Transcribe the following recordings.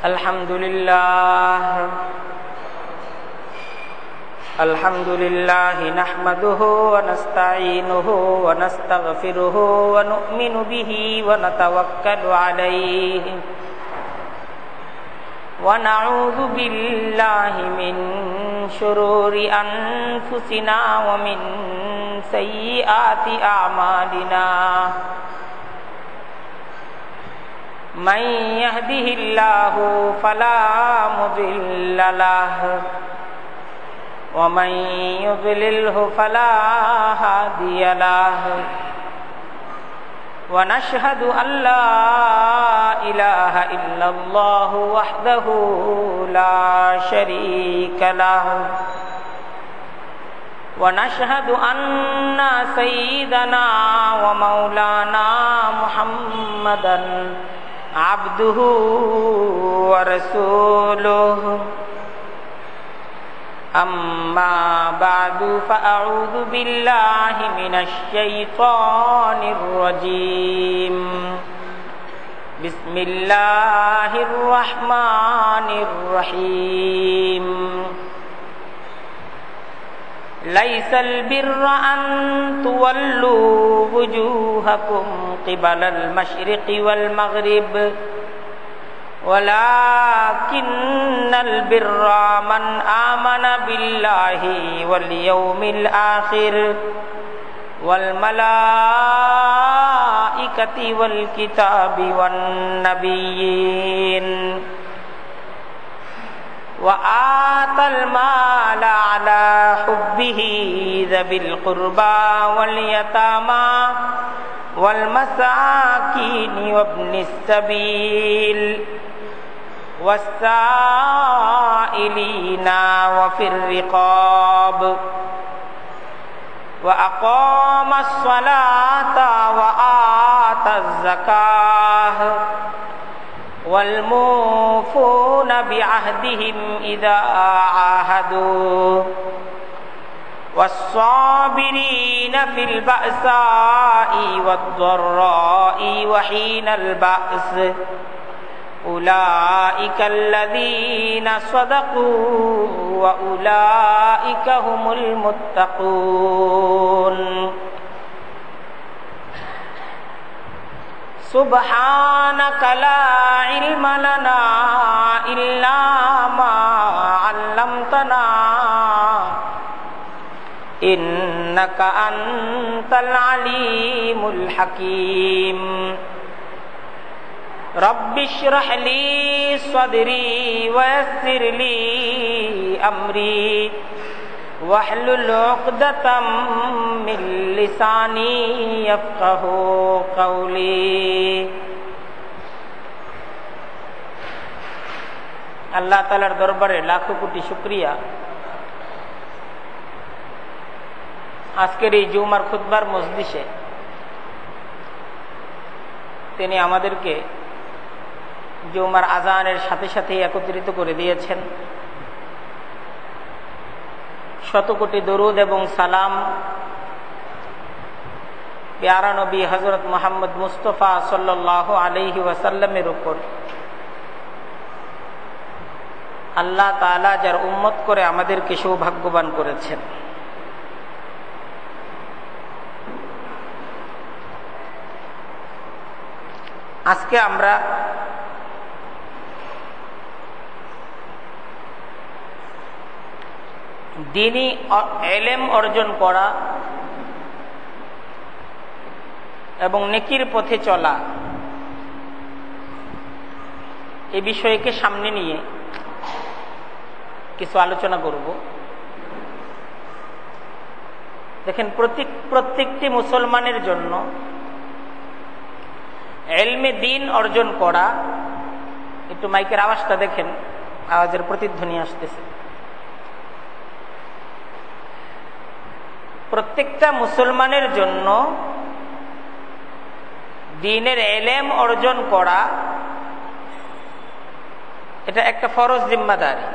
الحمد لله نحمده ونستعينه ونستغفره ونؤمن به ونتوكل عليه ونعوذ بالله من شرور أنفسنا ومن سيئات أعمالنا من يهده الله فلا مضل له ومن يضلله فلا هادي له ونشهد أن لا إله إلا الله وحده لا شريك له ونشهد أن سيدنا ومولانا محمدا عبده ورسوله أما بعد فأعوذ بالله من الشيطان الرجيم بسم الله الرحمن الرحيم ليس البر أن تولوا وجوهكم قبل المشرق والمغرب ولكن البر من آمن بالله واليوم الآخر والملائكة والكتاب والنبيين وآتى المال على حبه ذوي القربى واليتامى والمساكين وابن السبيل والسائلين وفي الرقاب وأقام الصلاة وآتى الزكاة والموفون بعهدهم إذا عاهدوا والصابرين في البأساء والضراء وحين البأس أولئك الذين صدقوا وأولئك هم المتقون سبحانك لا علم لنا إلا ما علمتنا إنك أنت العليم الحكيم رب اشرح لي صدري ويسر لي أمري واحلل عقدة من لساني يفقه قولي আল্লাহ তাআলার দরবারে লাখো কোটি শুকরিয়া আজকের এই জুমার খুতবার মজলিসে তিনি আমাদেরকে জুমার আজানের সাথে সাথে একত্রিত করে দিয়েছেন। শত কোটি দরুদ এবং সালাম প্যারা নবী হযরত মুহাম্মদ মুস্তাফা সাল্লাল্লাহু আলাইহি ওয়াসাল্লামের উপর আল্লাহ তাআলা যার উম্মত করে আমাদেরকে সৌভাগ্যবান করেছেন। আজকে আমরা দ্বীনি ইলম অর্জন করা এবং নেকির পথে চলা এই বিষয়কে সামনে নিয়ে কিছু আলোচনা করব। দেখেন, প্রত্যেকটি মুসলমানের জন্য ইলমে দ্বীন অর্জন করা, একটু মাইকের আওয়াজটা দেখেন, আওয়াজের প্রতিধ্বনি আসতেছে। প্রত্যেকটা মুসলমানের জন্য দ্বীনের ইলম অর্জন করা এটা একটা ফরজ জিম্মাদারি।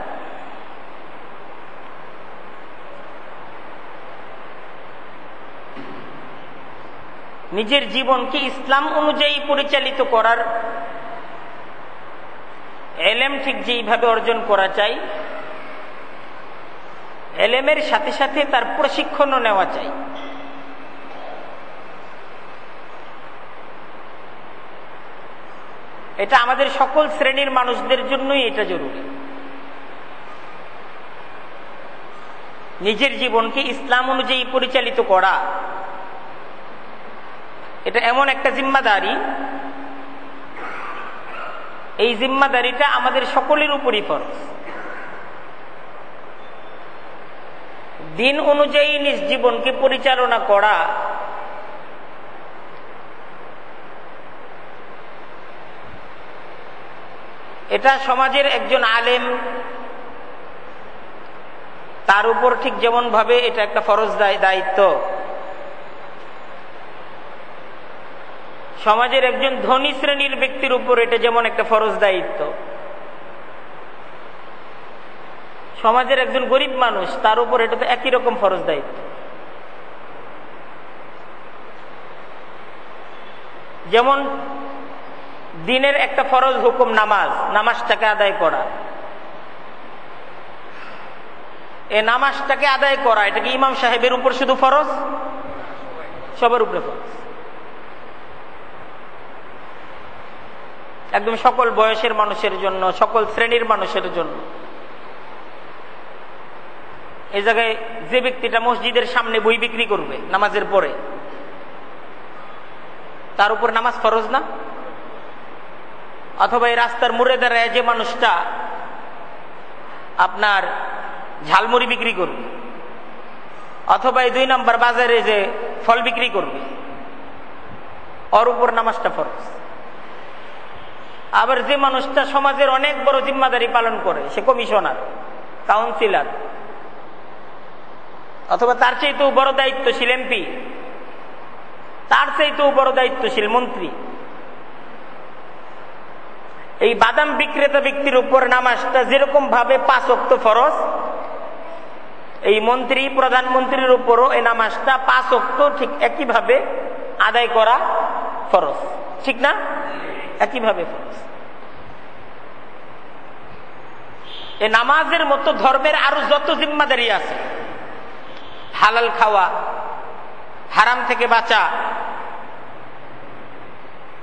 নিজের জীবনকে ইসলাম অনুযায়ী পরিচালিত করার এলেম ঠিক যেইভাবে অর্জন করা চাই, এলেমের সাথে সাথে তার প্রশিক্ষণও নেওয়া চাই। এটা আমাদের সকল শ্রেণীর মানুষদের জন্যই এটা জরুরি। নিজের জীবনকে ইসলাম অনুযায়ী পরিচালিত করা এটা এমন একটা জিম্মাদারি, এই জিম্মাদারিটা আমাদের সকলের উপরই ফরজ। দিন অনুযায়ী নিজ জীবনকে পরিচালনা করা এটা সমাজের একজন আলেম তার উপর ঠিক যেমন ভাবে এটা একটা ফরজ দায়িত্ব, সমাজের একজন ধনী শ্রেণীর ব্যক্তির উপর এটা যেমন একটা ফরজ দায়িত্ব, সমাজের একজন গরিব মানুষ তার উপর এটা তো একই রকম ফরজ দায়িত্ব। যেমন দিনের একটা ফরজ হুকুম নামাজটাকে আদায় করা, এই নামাজটাকে আদায় করা এটা কি ইমাম সাহেবের উপর শুধু ফরজ? সবার উপরে ফরজ। একদম সকল বয়সের মানুষের জন্য, সকল শ্রেণীর মানুষের জন্য। এই জায়গায় যে ব্যক্তিটা মসজিদের সামনে বই বিক্রি করবে নামাজের পরে, তার উপর নামাজ ফরজ না? অথবা এই রাস্তার মোড়ে দাঁড়ায় যে মানুষটা আপনার ঝালমুড়ি বিক্রি করবে, অথবা এই 2 নম্বর বাজারে যে ফল বিক্রি করবে, ওর উপর নামাজটা ফরজ। আবার যে মানুষটা সমাজের অনেক বড় জিম্মাদারি পালন করে, সে কমিশনার, কাউন্সিলর, অথবা তার চাইতেও বড় দায়িত্বশীল এমপি, তার চাইতেও বড় দায়িত্বশীল মন্ত্রী, এই বাদাম বিক্রেতা ব্যক্তির উপর নামাজটা যেরকম ভাবে 5 ওয়াক্ত ফরজ, এই মন্ত্রী প্রধানমন্ত্রীর উপরও এই নামাজটা 5 ওয়াক্ত ঠিক একইভাবে আদায় করা ফরজ। ঠিক না? একইভাবে ফরজ। এই নামাজের মতো ধর্মের আরো যত জিম্মাদারি আছে, হালাল খাওয়া, হারাম থেকে বাঁচা,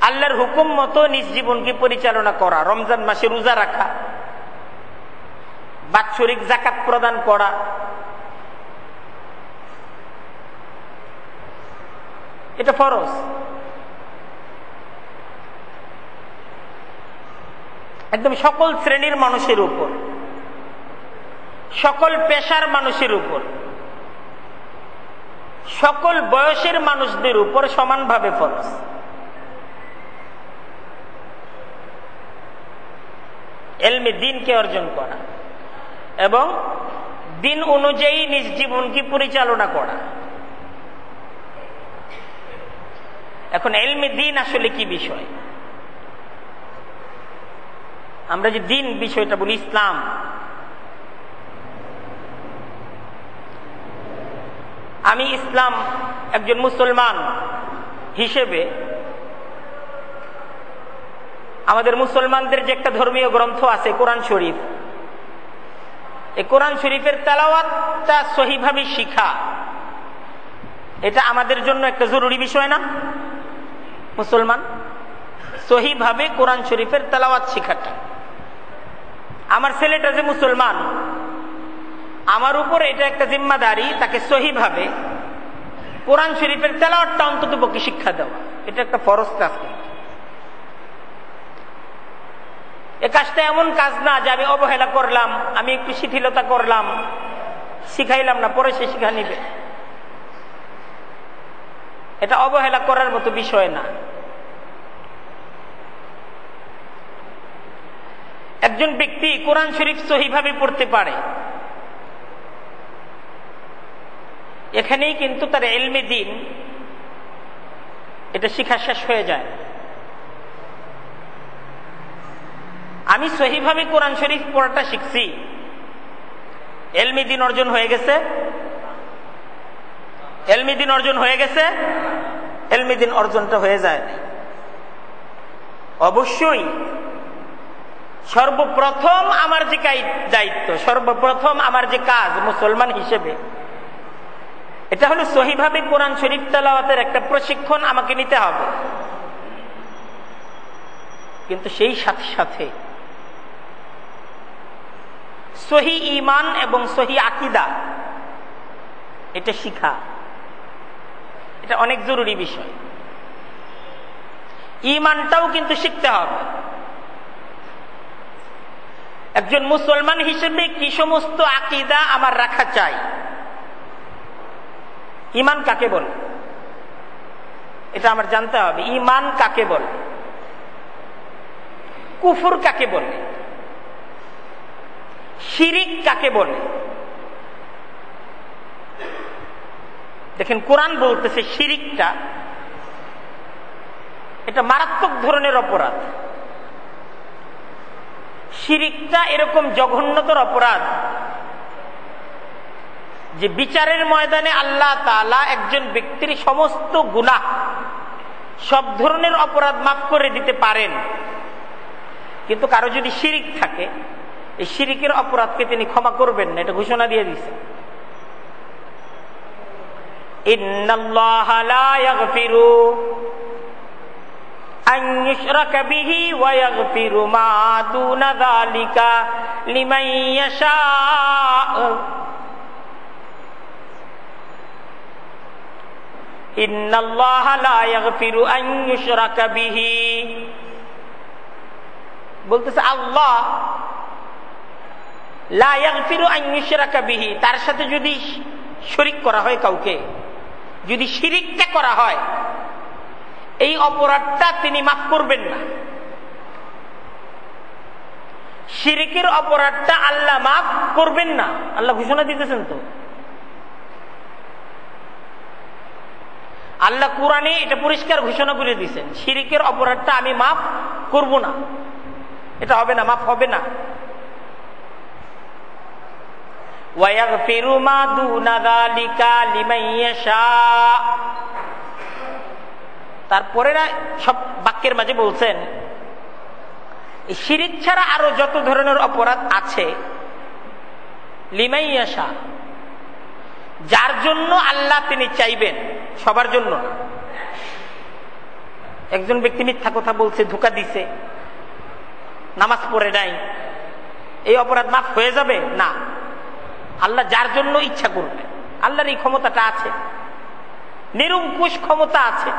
আল্লাহর হুকুম মতো নিজ জীবনকে পরিচালনা করা, রমজান মাসে রোজা রাখা, বাৎসরিক যাকাত প্রদান করা, এটা ফরজ। একদম সকল শ্রেণীর মানুষের উপর, সকল পেশার মানুষের উপর, সকল বয়সের মানুষদের উপর সমানভাবে ফরজ। এলমে দ্বীনকে অর্জন করা এবং দিন অনুযায়ী নিজ জীবনকে পরিচালনা করা। এখন এলমে দ্বীন আসলে কি বিষয়? আমরা যে দ্বীন বিষয়টা বলি, ইসলাম, আমি ইসলাম একজন মুসলমান হিসেবে আমাদের মুসলমানদের যে একটা ধর্মীয় গ্রন্থ আছে কোরআন শরীফ, এই কোরআন শরীফের তেলাওয়াতটা সহিভাবে শিখা এটা আমাদের জন্য একটা জরুরি বিষয় না? মুসলমান সহিভাবে কোরআন শরীফের তেলাওয়াত শিখাটা, আমার ছেলেটা যে মুসলমান, আমার উপর এটা একটা জিম্মাদারি, তাকে সহিভাবে কোরআন শরীফের তেলাওয়াতটা অন্ততপক্ষে শিক্ষা দেওয়া, এটা একটা ফরজ কাজ। এ কাজটা এমন কাজ না যে আমি অবহেলা করলাম, আমি একটু শিথিলতা করলাম, শিখাইলাম না, পরে সে শিখা নিবে। এটা অবহেলা করার মতো বিষয় না। একজন ব্যক্তি কোরআন শরীফ সহিভাবে পড়তে পারে, এখানেই কিন্তু তার ইলমে দ্বীন এটা শিক্ষা শেষ হয়ে যায়। আমি সহিভাবে কোরআন শরীফ পড়াটা শিখছি, ইলমে দ্বীন অর্জন হয়ে গেছে? ইলমে দ্বীন অর্জন হয়ে গেছে? ইলমে দ্বীন অর্জনটা হয়ে যায়। অবশ্যই সর্বপ্রথম আমার যে দায়িত্ব, সর্বপ্রথম আমার যে কাজ মুসলমান হিসেবে, এটা হলো সহিভাবে কোরআন শরীফ তেলাওয়াতের একটা প্রশিক্ষণ আমাকে নিতে হবে। কিন্তু সেই সাথে সাথে সহি ঈমান এবং সহি আকীদা এটা শিখা, এটা অনেক জরুরি বিষয়। ঈমানটাও কিন্তু শিখতে হবে। একজন মুসলমান হিসেবে কি সমস্ত আকীদা আমার রাখা চাই? ঈমান কাকে বলে এটা আমার জানতে হবে। ঈমান কাকে বলে? কুফর কাকে বলে? শিরিক কাকে বলে? দেখেন, কোরআন বলতেছে শিরিকটা এটা মারাত্মক ধরনের অপরাধ। শিরিকটা এরকম জঘন্যতর অপরাধ যে বিচারের ময়দানে আল্লাহ তাআলা একজন ব্যক্তির সমস্ত গুনাহ, সব ধরনের অপরাধ মাফ করে দিতে পারেন, কিন্তু কারো যদি শিরিক থাকে এই শিরিকের অপরাধকে তিনি ক্ষমা করবেন না, এটা ঘোষণা দিয়ে দিয়েছেন। ইন্নাল্লাহা লা ইয়াগফিরু আন ইউশরাকা বিহি ওয়া ইয়াগফিরু মা দুনা যালিকা লিমান ইয়াশা। ইন্নাল্লাহা লা ইয়াগফিরু আন ইউশরাকা বিহি, বলতেছে আল্লাহ লা ইয়াগফিরু আন ইউশরাকা বিহি, তার সাথে যদি শরীক করা হয়, কাউকে যদি শিরিকটা করা হয়, এই অপরাধটা তিনি মাফ করবেন না। শিরিকের অপরাধটা আল্লাহ মাফ করবেন না, আল্লাহ ঘোষণা দিতেছেন। তো আল্লাহ কোরআনে এটা পরিষ্কার ঘোষণা করে দিয়েছেন, শিরিকের অপরাধটা আমি মাফ করব না, এটা হবে না, মাফ হবে না। ওয়ায়াগফিরু মা দুনা যালিকা লিমান ইয়াশা। তারপরে সব বাক্যের মাঝে বলছেন এই শিরিক ছাড়া আরো যত ধরনের অপরাধ আছে, লিমান ইয়াশা, যার জন্য আল্লাহ তিনি চাইবেন, সবার জন্য না। একজন ব্যক্তি মিথ্যা কথা বলছে, ধোঁকা দিছে, নামাজ পড়ে নাই, এই অপরাধ মাফ হয়ে যাবে না। আল্লাহ যার জন্য ইচ্ছা করবে, আল্লাহর এই ক্ষমতাটা আছে, নিরঙ্কুশ ক্ষমতা আছে।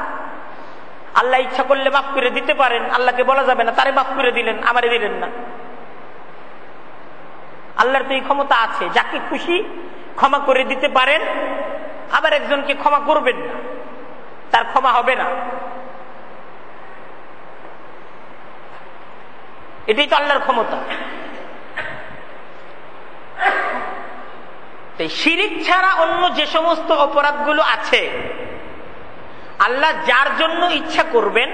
আল্লাহ ইচ্ছা করলে মাফ করে দিতে পারেন, আল্লাহকে বলা যাবে না তারে মাফ করে দিলেন, আমারে দিলেন না। আল্লাহর তো এই ক্ষমতা আছে, যাকে খুশি ক্ষমা করে দিতে পারেন, আবার একজনকে ক্ষমা করবেন না, তার ক্ষমা হবে না। এটাই তো আল্লাহর ক্ষমতা। শিরিক ছাড়া অন্য যে সমস্ত অপরাধগুলো আছে, আল্লাহ যার জন্য ইচ্ছা করবেন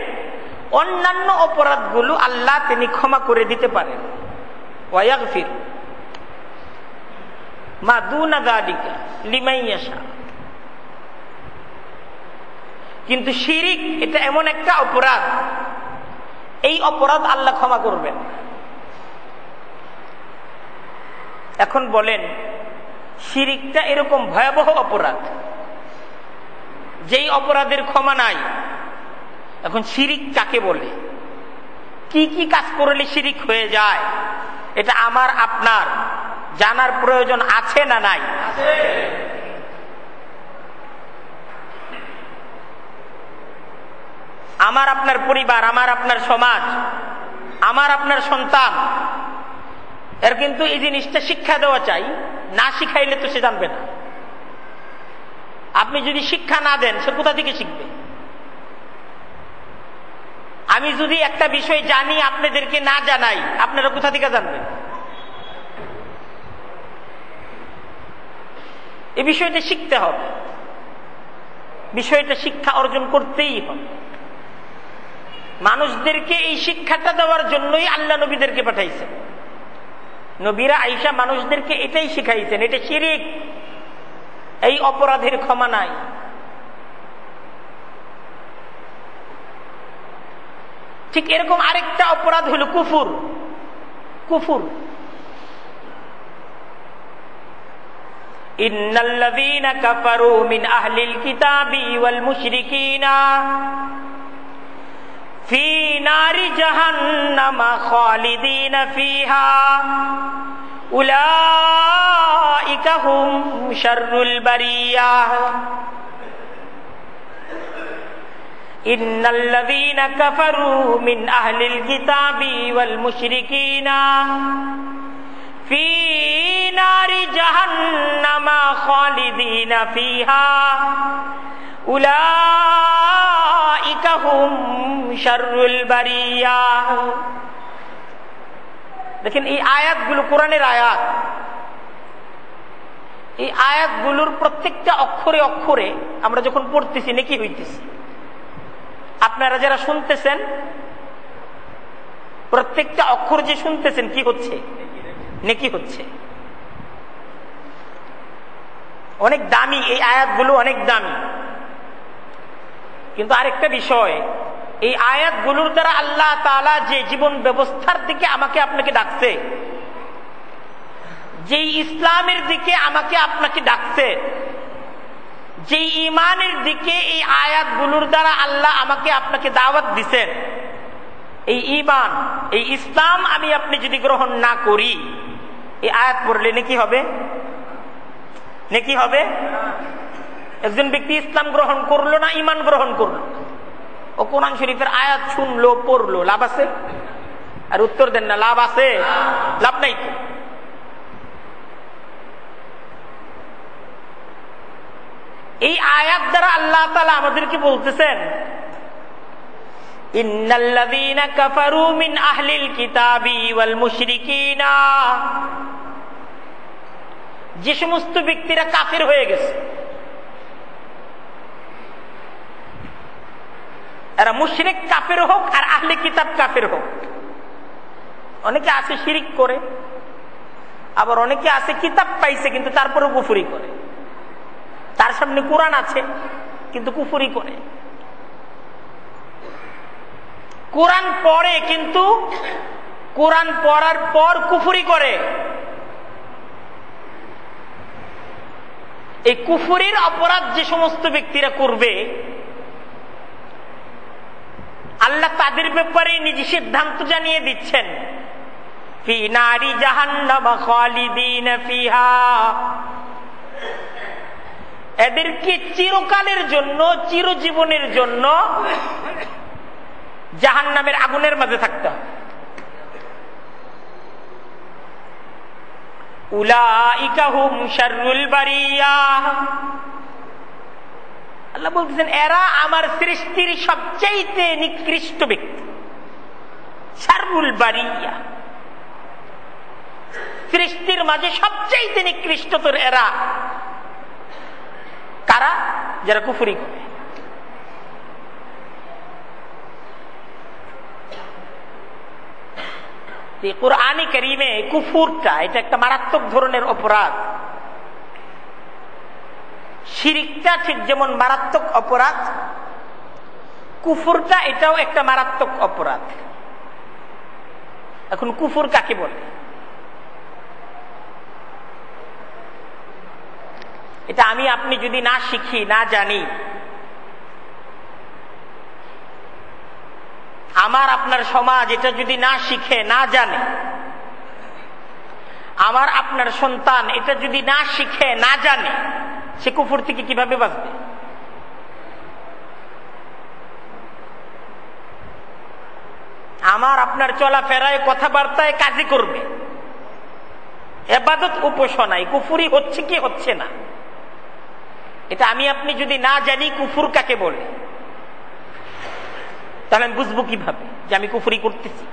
অন্যান্য অপরাধগুলো আল্লাহ তিনি ক্ষমা করে দিতে পারেন। ওয়ায়াগফির মা দুনা যালিকা লিমান ইয়াশা। কিন্তু শিরিক এটা এমন একটা অপরাধ, এই অপরাধ আল্লাহ ক্ষমা করবেন। এখন বলেন, শিরিকটা এরকম ভয়াবহ অপরাধ, যেই অপরাধের ক্ষমা নাই। এখন শিরিক কাকে বলে? কি কি কাজ করলে শিরিক হয়ে যায়, এটা আমার আপনার জানার প্রয়োজন আছে না নাই? আমার আপনার পরিবার, আমার আপনার সমাজ, আমার আপনার সন্তান, এর কিন্তু এই জিনিসটা শিক্ষা দেওয়া চাই। না শিখাইলে তো সে জানবে না। আপনি যদি শিক্ষা না দেন, সে কোথা থেকে শিখবে? আমি যদি একটা বিষয় জানি, আপনাদেরকে না জানাই, আপনারা কোথা থেকে জানবেন? এই বিষয়টা শিখতে হবে, বিষয়টা শিক্ষা অর্জন করতেই হবে। মানুষদেরকে এই শিক্ষাটা দেওয়ার জন্যই আল্লাহ নবীদেরকে পাঠাইছেন। নবীরা আয়েশা মানুষদেরকে এটাই শিখাইছেন, এটা শিরিক, এই অপরাধের ক্ষমা নাই। ঠিক এরকম আরেকটা অপরাধ হলো কুফর। কুফর। ইন্নাল্লাযীনা কাফারু মিন আহলিল কিতাবি ওয়াল মুশরিকিনা ফি নারি জাহান্নাম খালিদিনা ফিহা উলাইকা হুম শাররুল বারিয়াহ। ইন্নাল্লাযীনা কাফারু মিন আহলিল কিতাবি ওয়াল মুশরিকিনা ফি নারি জাহান্নাম খালিদিনা ফিহা উলাইকা হুম শাররুল বারিয়াহ। দেখেন এই আয়াতগুলো কোরআনের আয়াত। এই আয়াতগুলোর প্রত্যেকটা অক্ষরে অক্ষরে আমরা যখন পড়তেছি নেকি হইতেছি। আপনারা যারা শুনতেছেন প্রত্যেকটা অক্ষর যে শুনতেছেন কি হচ্ছে? নেকি হচ্ছে। অনেক দামি এই আয়াতগুলো, অনেক দামি। কিন্তু আরেকটা বিষয়, এই আয়াতগুলোর দ্বারা আল্লাহ তাআলা যে জীবন ব্যবস্থার দিকে আমাকে আপনাকে ডাকছে, যে ইসলামের দিকে আমাকে আপনাকে ডাকছে, যে ঈমানের দিকে এই আয়াতগুলোর দ্বারা আল্লাহ আমাকে আপনাকে দাওয়াত দিছেন, এই ঈমান, এই ইসলাম আমি আপনি যদি গ্রহণ না করি, এই আয়াত পড়লে নেকি হবে? নেকি হবে? একজন ব্যক্তি ইসলাম গ্রহণ করলো না, ঈমান গ্রহণ করলো, ও কোরআন শরীফের আয়াত শুনলো, পড়লো, লাভ আছে? আর উত্তর দেন না, লাভ আছে? লাভ নাই তো। এই আয়াত দ্বারা আল্লাহ তাআলা আমাদেরকে বলতেছেন, ইন্নাল্লাযীনা কাফারু মিন আহলিল কিতাবি ওয়াল মুশরিকিনা, যে সমস্ত ব্যক্তিরা কাফের হয়ে গেছে, এরা মুশরিক কাফের হোক আর আহলে কিতাব কাফের হোক। অনেকে আছে শিরিক করে, আবার অনেকে আছে কিতাব পাইছে কিন্তু তারপরেও কুফরি করে। তার সামনে কোরআন আছে কিন্তু কুফরি করে। কোরআন পড়ে কিন্তু কোরআন পড়ার পর কুফরি করে। এই কুফরির অপরাধ যে সমস্ত ব্যক্তিরা করবে, আল্লাহ তাদের ব্যাপারে নিজে সিদ্ধান্ত জানিয়ে দিচ্ছেন, ফি নারি জাহান্নাম খালিদিনা ফিহা, এদেরকে চিরকালের জন্য, চিরজীবনের জন্য জাহান্নামের আগুনের মাঝে থাকতে হবে। উলাইকা হুম শাররুল বারিয়াহ, আল্লাহ বলতেছেন এরা আমার সৃষ্টির সবচাইতে নিকৃষ্ট ব্যক্তি। শাররুল বারিয়াহ, সৃষ্টির মাঝে সবচাইতে নিকৃষ্টতর এরা। কারা? যারা কুফরি করে। কুরআনে কারীমে কুফরটা এটা একটা মারাত্মক ধরনের অপরাধ। শিরিকটা ঠিক যেমন মারাত্মক অপরাধ, কুফরটা এটাও একটা মারাত্মক অপরাধ। এখন কুফর কাকে বলে? এটা আমি আপনি যদি না শিখি, না জানি, আমার আপনার সমাজ এটা যদি না শিখে, না জানে, আমার আপনার সন্তান এটা যদি না শিখে, না জানে, সে কুফর থেকে কিভাবে বাঁচবে? আমার আপনার চলাফেরায়, কথাবার্তায়, কাজে করবে, ইবাদত উপাসনায় কুফরি হচ্ছে কি হচ্ছে না, এটা আমি আপনি যদি না জানি কুফর কাকে বলে, তাহলে আমি বুঝবো কিভাবে যে আমি কুফরি করতেছি?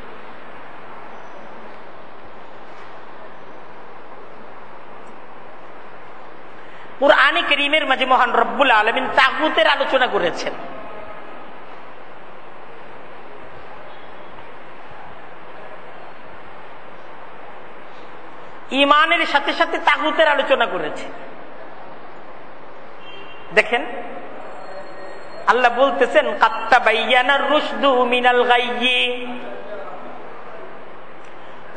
কুরআনে কারীমের মাঝে মহান রব্বুল আলামিন তাগুতের আলোচনা করেছেন। ঈমানের সাথে সাথে তাগুতের আলোচনা করেছে। দেখেন আল্লাহ বলতেছেন, কাদ তাবায়্যানার রুশদু মিনাল গায়্যি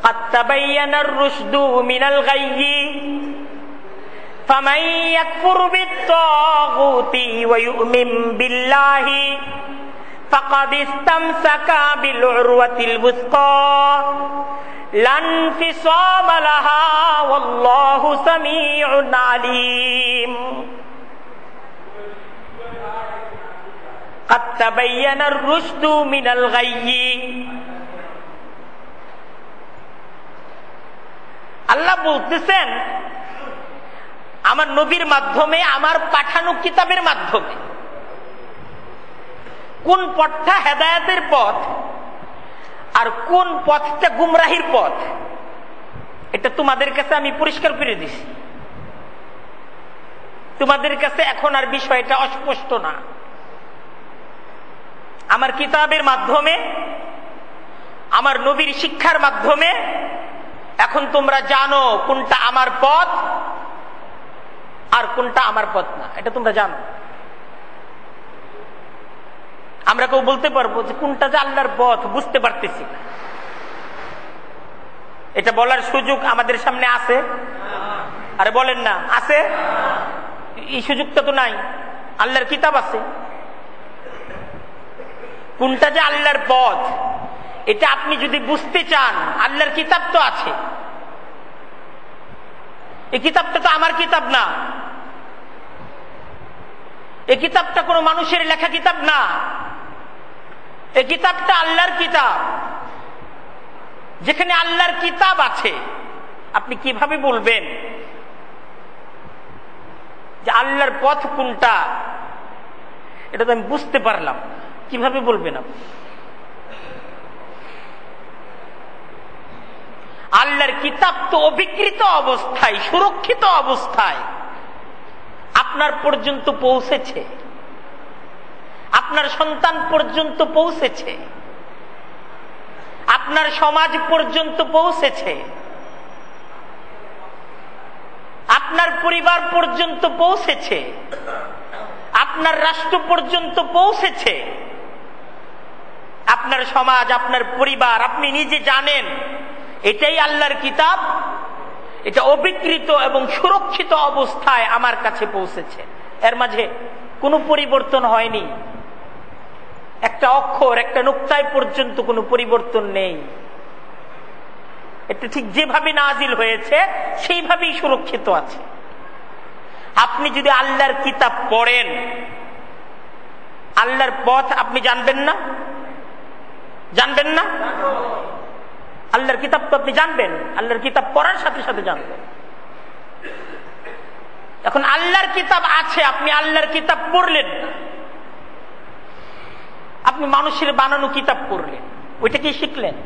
قد تبين الرشد من الغي فمن يكفر بالطاغوت ويؤمن بالله فقد استمسك بالعروة الوثقى لا انفصام لها والله سميع عليم قد تبين الرشد من الغي আল্লাহ বলতেছেন আমার নবীর মাধ্যমে, আমার পাঠানো কিতাবের মাধ্যমে কোন পথটা হেদায়েতের পথ আর কোন পথটা গুমরাহির পথ, এটা তোমাদের কাছে আমি পরিষ্কার করে দিছি। তোমাদের কাছে এখন আর বিষয়টা অস্পষ্ট না। আমার কিতাবের মাধ্যমে, আমার নবীর শিক্ষার মাধ্যমে এখন তোমরা জানো কোনটা আমার পথ আর কোনটা আমার পথ না, এটা তোমরা জানো। আমরা কেউ বলতে পারবো যে কোনটা যে আল্লাহর পথ বুঝতে পারতেছি না, এটা বলার সুযোগ আমাদের সামনে আছে? আরে বলেন না, আছে? এই সুযোগটা তো নাই। আল্লাহর কিতাব আছে। কোনটা যে আল্লাহর পথ এটা আপনি যদি বুঝতে চান, আল্লাহর কিতাব তো আছে। এই কিতাবটা তো আমার কিতাব না, এই কিতাবটা কোনো মানুষের লেখা কিতাব না, এই কিতাবটা আল্লাহর কিতাব। যেখানে আল্লাহর কিতাব আছে আপনি কিভাবে বলবেন যে আল্লাহর পথ কোনটা? এটা তো আমি বুঝতে পারলাম, কিভাবে বলবেন আপনি? আল্লাহর কিতাব তো অবিকৃত অবস্থায়, সুরক্ষিত অবস্থায় আপনার পর্যন্ত পৌঁছেছে, আপনার সন্তান পর্যন্ত পৌঁছেছে, আপনার সমাজ পর্যন্ত পৌঁছেছে, আপনার পরিবার পর্যন্ত পৌঁছেছে, আপনার রাষ্ট্র পর্যন্ত পৌঁছেছে। আপনার সমাজ, আপনার পরিবার, আপনি নিজে জানেন এটাই আল্লাহর কিতাব, এটা অবিকৃত এবং সুরক্ষিত অবস্থায় আমার কাছে পৌঁছেছে। এর মাঝে কোনো পরিবর্তন হয়নি, একটা অক্ষর, একটা নুক্তায় পর্যন্ত কোনো পরিবর্তন নেই। এটা ঠিক যেভাবে নাজিল হয়েছে সেইভাবেই সুরক্ষিত আছে। আপনি যদি আল্লাহর কিতাব পড়েন, আল্লাহর পথ আপনি জানবেন না? জানবেন না? আল্লাহর কিতাব তো আপনি জানবেন, আল্লাহর কিতাব পড়ার সাথে সাথে জানবেন। এখন আল্লাহর কিতাব আছে, আপনি আল্লাহর কিতাব পড়লেন না, আপনি মানুষের বানানো কিতাব পড়লেন, ওইটা কি শিখলেন?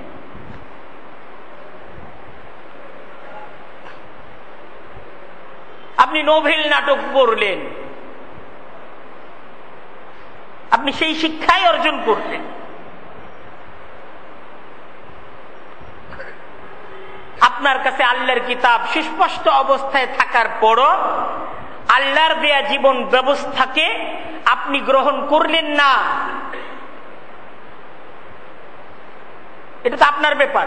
আপনি নোভেল নাটক পড়লেন, আপনি সেই শিক্ষাই অর্জন করলেন। আপনার কাছে আল্লাহর কিতাব সুস্পষ্ট অবস্থায় থাকার পরও আল্লাহর দেয়া জীবন ব্যবস্থাকে আপনি গ্রহণ করলেন না, এটা তো আপনার ব্যাপার।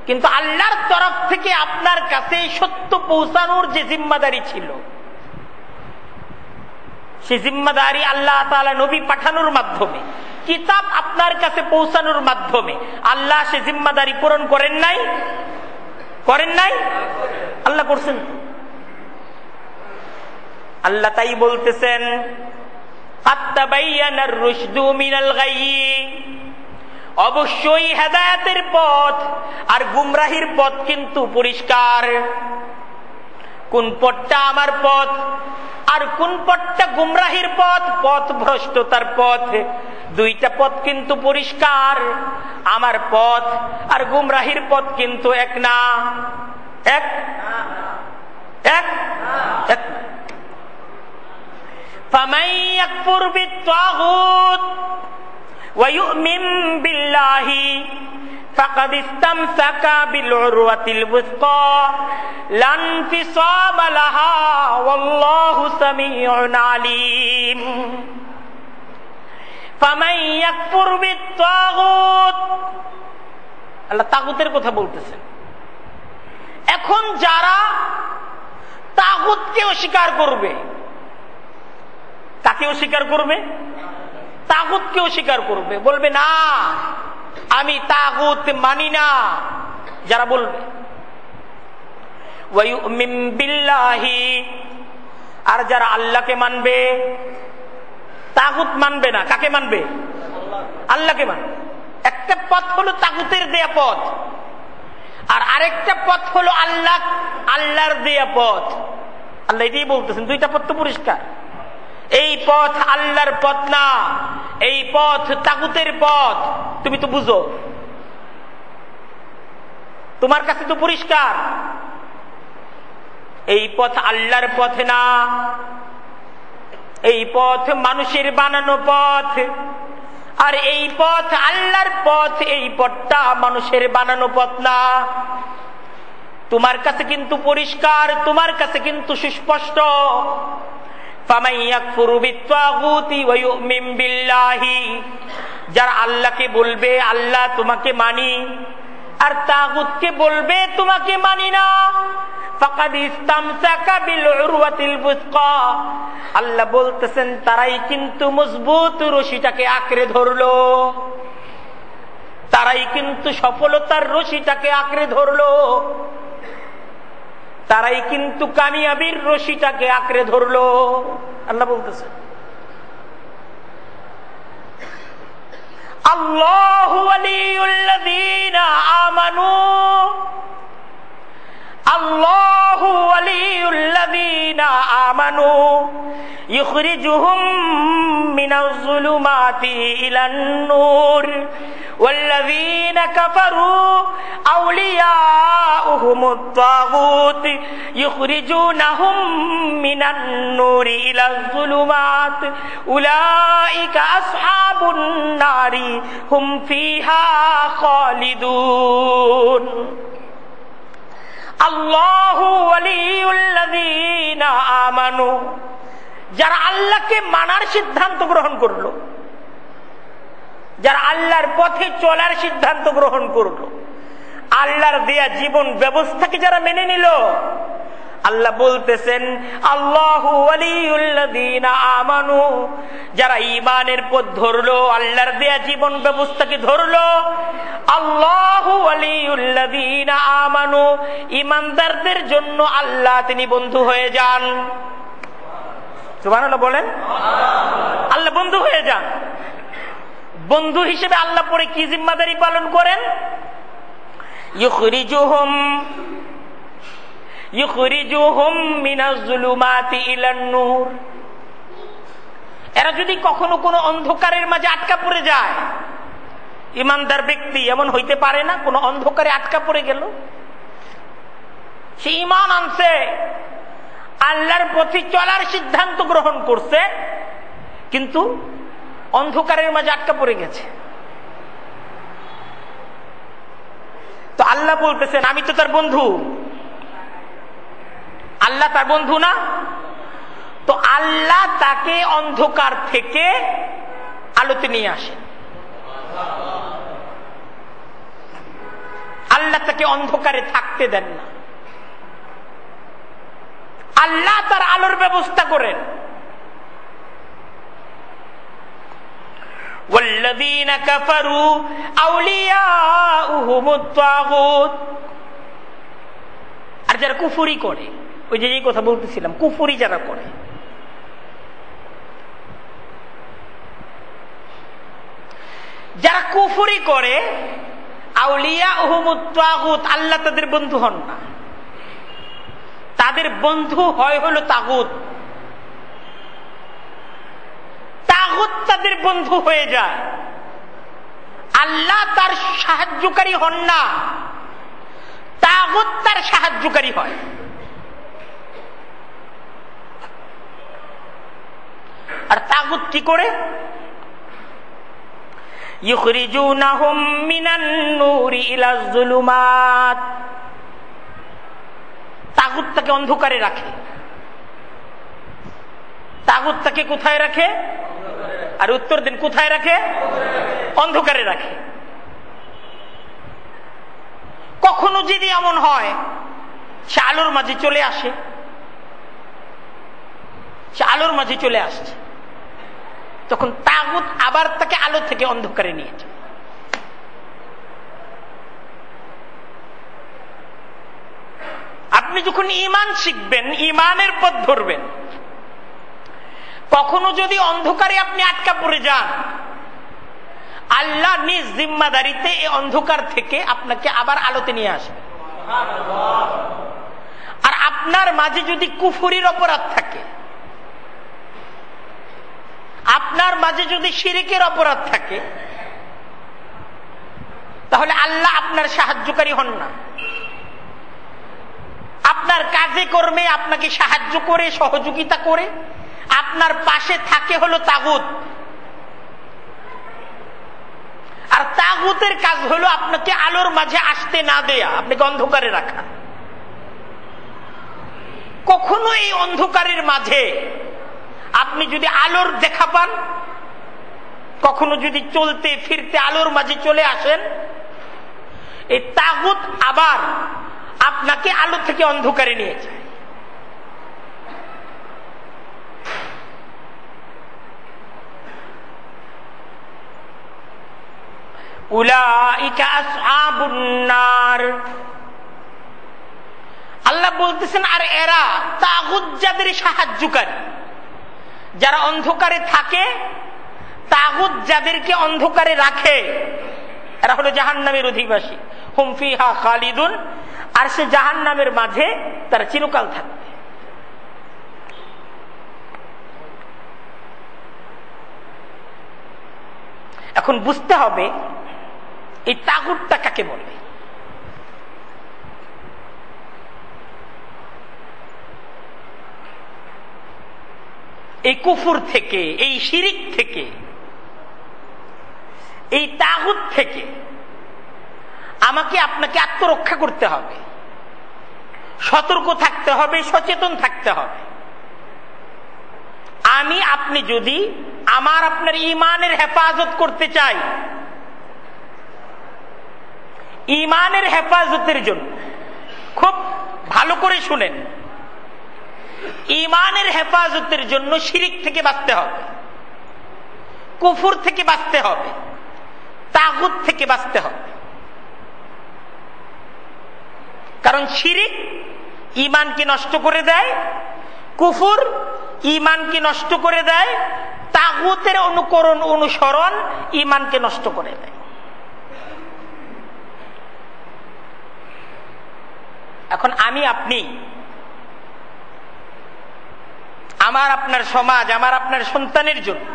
কিন্তু আল্লাহর তরফ থেকে আপনার কাছে সত্য পৌঁছানোর যে জিম্মাদারি ছিল, সে জিম্মাদারি আল্লাহ তাআলা নবী পাঠানোর মাধ্যমে, কিতাব আপনার কাছে পৌঁছানোর মাধ্যমে আল্লাহ সে জিম্মাদারি পূরণ করেন নাই? করেন নাই? আল্লাহ করছেন। আল্লাহ তাই বলতেছেন, আত্তাবায়ানার রুশদু মিনাল গায়ি, অবশ্যই হেদায়েতের পথ আর গুমরাহির পথ কিন্তু পরিষ্কার। কোন পথটা আমার পথ আর কোন পথটা গুমরাহির পথ, পথ ভ্রষ্টতার পথ, দুইটা পথ কিন্তু পরিষ্কার। আমার পথ আর গুমরাহির পথ কিন্তু এক না, এক এক এক। ফামান ইয়াকফুর বিত-তাগুত ওয়া ইউমিন বিল্লাহি ফাকাদ ইসতামসাকা বিল উরওয়াতিল ওয়াসকা লা ইনফিসামা লাহা ওয়াল্লাহু সামিউন আলীম। ফামান ইয়াকফুর বিত-তাগুত, আল্লাহ তাগুতের কথা বলতেছেন। এখন যারা তাগুতকে অস্বীকার করবে, কাকে অস্বীকার করবে? তাগুতকে অস্বীকার করবে, বলবে না আমি তাগুত মানি না। যারা বলবে ওয়া ইউমিন বিল্লাহি, আর যারা আল্লাহকে মানবে, তাগুত মানবে না। কাকে মানবে? আল্লাহকে মানবে। একটা পথ হলো তাগুতের দেয়া পথ, আর আরেকটা পথ হলো আল্লাহর দেয়া পথ। আল্লাহ এটাই বলতেছেন, দুইটা পথ তো পরিষ্কার। এই পথ আল্লাহর পথ না, এই পথ তাগুতের পথ। তুমি তো বুঝো, তোমার কাছে তো পরিষ্কার। এই পথ আল্লাহর পথ না, এই পথ মানুষের বানানো পথ। আর এই পথ আল্লাহর পথ, এই পথটা মানুষের বানানো পথ না। তোমার কাছে কিন্তু পরিষ্কার, তোমার কাছে কিন্তু সুস্পষ্ট। ফামান ইয়াকফুরু বিত-তাগুতি ওয়া ইউমিন বিল্লাহি, যারা আল্লাহকে বলবে আল্লাহ তোমাকে মানি, আর তাগুতকে বলবে তোমাকে মানি না, ফাকাদ ইসতামসাকা বিল উরওয়াতিল বুসকা, আল্লাহ বলতেছেন তারাই কিন্তু মজবুত রশিটাকে আঁকড়ে ধরলো, তারাই কিন্তু সফলতার রশিটাকে আঁকড়ে ধরলো, তারাই কিন্তু কামিয়াবির রশিটাকে আঁকড়ে ধরলো। আল্লাহ বলতেছেন আল্লাহু ওয়ালিয়ুল্লাযীনা আমানু, আল্লাহু ওয়ালিয়ুল্লাযীনা আমানু ইখরিজুহুম মিনাজ যুলুমাতি ইলান নূর ওয়াল্লাযীনা কাফারু আউলিয়াউহুমুত তাগুত ইখরিজুনাহুম মিনান নূরি ইলাজ যুলুমাত উলাইকা আসহাবুন নারি হুম ফিহা খালিদুন। আল্লাহু ওয়ালিয়ুল্লাযীনা আমানু, যারা আল্লাহকে মানার সিদ্ধান্ত গ্রহণ করলো, যারা আল্লাহর পথে চলার সিদ্ধান্ত গ্রহণ করলো, আল্লাহর দেয়া জীবন ব্যবস্থাকে যারা মেনে নিল, আল্লাহ বলতেছেন আল্লাহু ওয়ালিয়ুল্লাযীনা আমানু, যারা ঈমানের পথ ধরলো, আল্লাহর দেয়া জীবন ব্যবস্থাকে ধরলো, আল্লাহু ওয়ালিয়ুল্লাযীনা আমানু, ঈমানদারদের জন্য আল্লাহ তিনি বন্ধু হয়ে যান। সুবহানাল্লাহ বলেন। আল্লাহ বন্ধু হয়ে যান। বন্ধু হিসেবে আল্লাহ পরে কি জিম্মাদারি পালন করেন? ইখরিজুহুম মিনাজ যুলুমাতি ইলান নূর, এরা যদি কখনো কোনো অন্ধকারের মাঝে আটকা পড়ে যায়, ইমানদার ব্যক্তি এমন হইতে পারে না কোন অন্ধকারে আটকা পড়ে গেল, সে ঈমান আনছে, আল্লাহর পথে চলার সিদ্ধান্ত গ্রহণ করছে, কিন্তু অন্ধকারের মাঝে আটকা পড়ে গেছে। তো আল্লাহ বলতেছেন আমি তো তার বন্ধু। আল্লাহ তার বন্ধু না? তো আল্লাহ তাকে অন্ধকার থেকে আলোতে নিয়ে আসেন। আল্লাহ তাকে অন্ধকারে থাকতে দেন না, আল্লাহ তার আলোর ব্যবস্থা করেন। ওয়াল্লাযীনা কাফারু আউলিয়াউহুমুত তাগুত, আর যারা কুফরি করে, ওই যে কথা বলতেছিলাম, কুফরি যারা করে, যারা কুফরি করে, আউলিয়াউহুমুত তাগুত, আল্লাহ তাদের বন্ধু হন না, তাদের বন্ধু হয় হলো তাগুত। তাগুত তাদের বন্ধু হয়ে যায়, আল্লাহ তার সাহায্যকারী হন না, তাগুত তার সাহায্যকারী হয়। আর তাগুত কি করে? ইখরিজুনাহুম মিনান নূরি ইলাজ যুলুমাত, তাগুত তাকে অন্ধকারে রাখে। তাগুত তাকে কোথায় রাখে? আর উত্তর দেন কোথায় রাখে? অন্ধকারে রাখে। কখনো যদি এমন হয় সে আলোর মাঝে চলে আসে, সে আলোর মাঝে চলে আসছে, তখন তাগুত আবার তাকে আলো থেকে অন্ধকারে নিয়ে যায়। আপনি যখন ঈমান শিখবেন, ঈমানের পথ ধরবেন, কখনো যদি অন্ধকারে আপনি আটকা পড়ে যান, আল্লাহ নিজ জিম্মাদারিতে এই অন্ধকার থেকে আপনাকে আবার আলোতে নিয়ে আসবে। আর আপনার মাঝে যদি কুফরির অপরাধ থাকে, আপনার মাঝে যদি শিরকের অপরাধ থাকে, তাহলে আল্লাহ আপনার সাহায্যকারী হন না। আপনার কাজে কর্মে আপনাকে সাহায্য করে, সহযোগিতা করে আপনার পাশে থাকে হলো তাগুত। আর তাগুতের কাজ হলো আপনাকে আলোর মাঝে আসতে না দেয়া, আপনাকে অন্ধকারে রাখা। কখনো এই অন্ধকারের মাঝে আপনি যদি আলোর দেখা পান, কখনো যদি চলতে ফিরতে আলোর মাঝে চলে আসেন, এই তাগুত আবার আপনাকে আলো থেকে অন্ধকারে নিয়ে যায়। উলাইকা আসহাবুন নার। আল্লাহ বলতেছেন, আর এরা তাগুত যাদের সাহায্যকারী, যারা অন্ধকারে থাকে, তাগুত যাদেরকে অন্ধকারে রাখে, এরা হলো জাহান্নামের অধিবাসী। হুম ফিহা খালিদুন। আর সে জাহান্নামের মাঝে তারা চিরকাল থাকবে। এখন বুঝতে হবে এই তাগুতটা কাকে বলে। এই কুফর থেকে, এই শিরিক থেকে, এই তাগুত থেকে আমাকে আপনাকে আত্মরক্ষা করতে হবে, সতর্ক থাকতে হবে, সচেতন থাকতে হবে। আমি আপনি যদি আমার আপনার ঈমানের হেফাজত করতে চাই, ঈমানের হেফাজতের জন্য খুব ভালো করে শুনেন, ঈমানের হেফাজতের জন্য শিরিক থেকে বাঁচতে হবে, কুফর থেকে বাঁচতে হবে, তাগুত থেকে বাঁচতে হবে। কারণ শিরিক ঈমানকে নষ্ট করে দেয়, কুফর ঈমানকে নষ্ট করে দেয়, তাগুতের অনুকরণ অনুসরণ ঈমানকে নষ্ট করে দেয়। এখন আমি আপনি, আমার আপনার সমাজ, আমার আপনার সন্তানের জন্য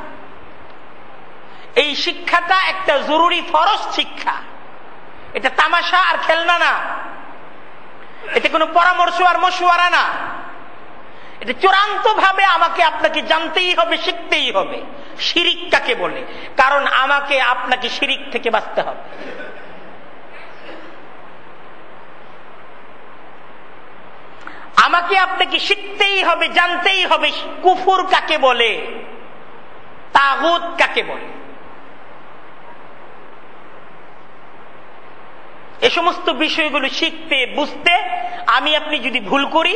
এই শিক্ষাটা একটা জরুরি ফরজ শিক্ষা। এটা তামাশা আর খেলনা না, এটা কোনো পরামর্শ আর মশওয়ারা না, এটা চূড়ান্ত ভাবে আমাকে আপনাকে জানতেই হবে, শিখতেই হবে শিরিক কাকে বলে। কারণ আমাকে আপনাকে শিরিক থেকে বাঁচতে হবে। আমাকে আপনাকে শিখতেই হবে, জানতেই হবে কুফর কাকে বলে, তাগুত কাকে বলে। এ সমস্ত বিষয়গুলো শিখতে বুঝতে আমি আপনি যদি ভুল করি,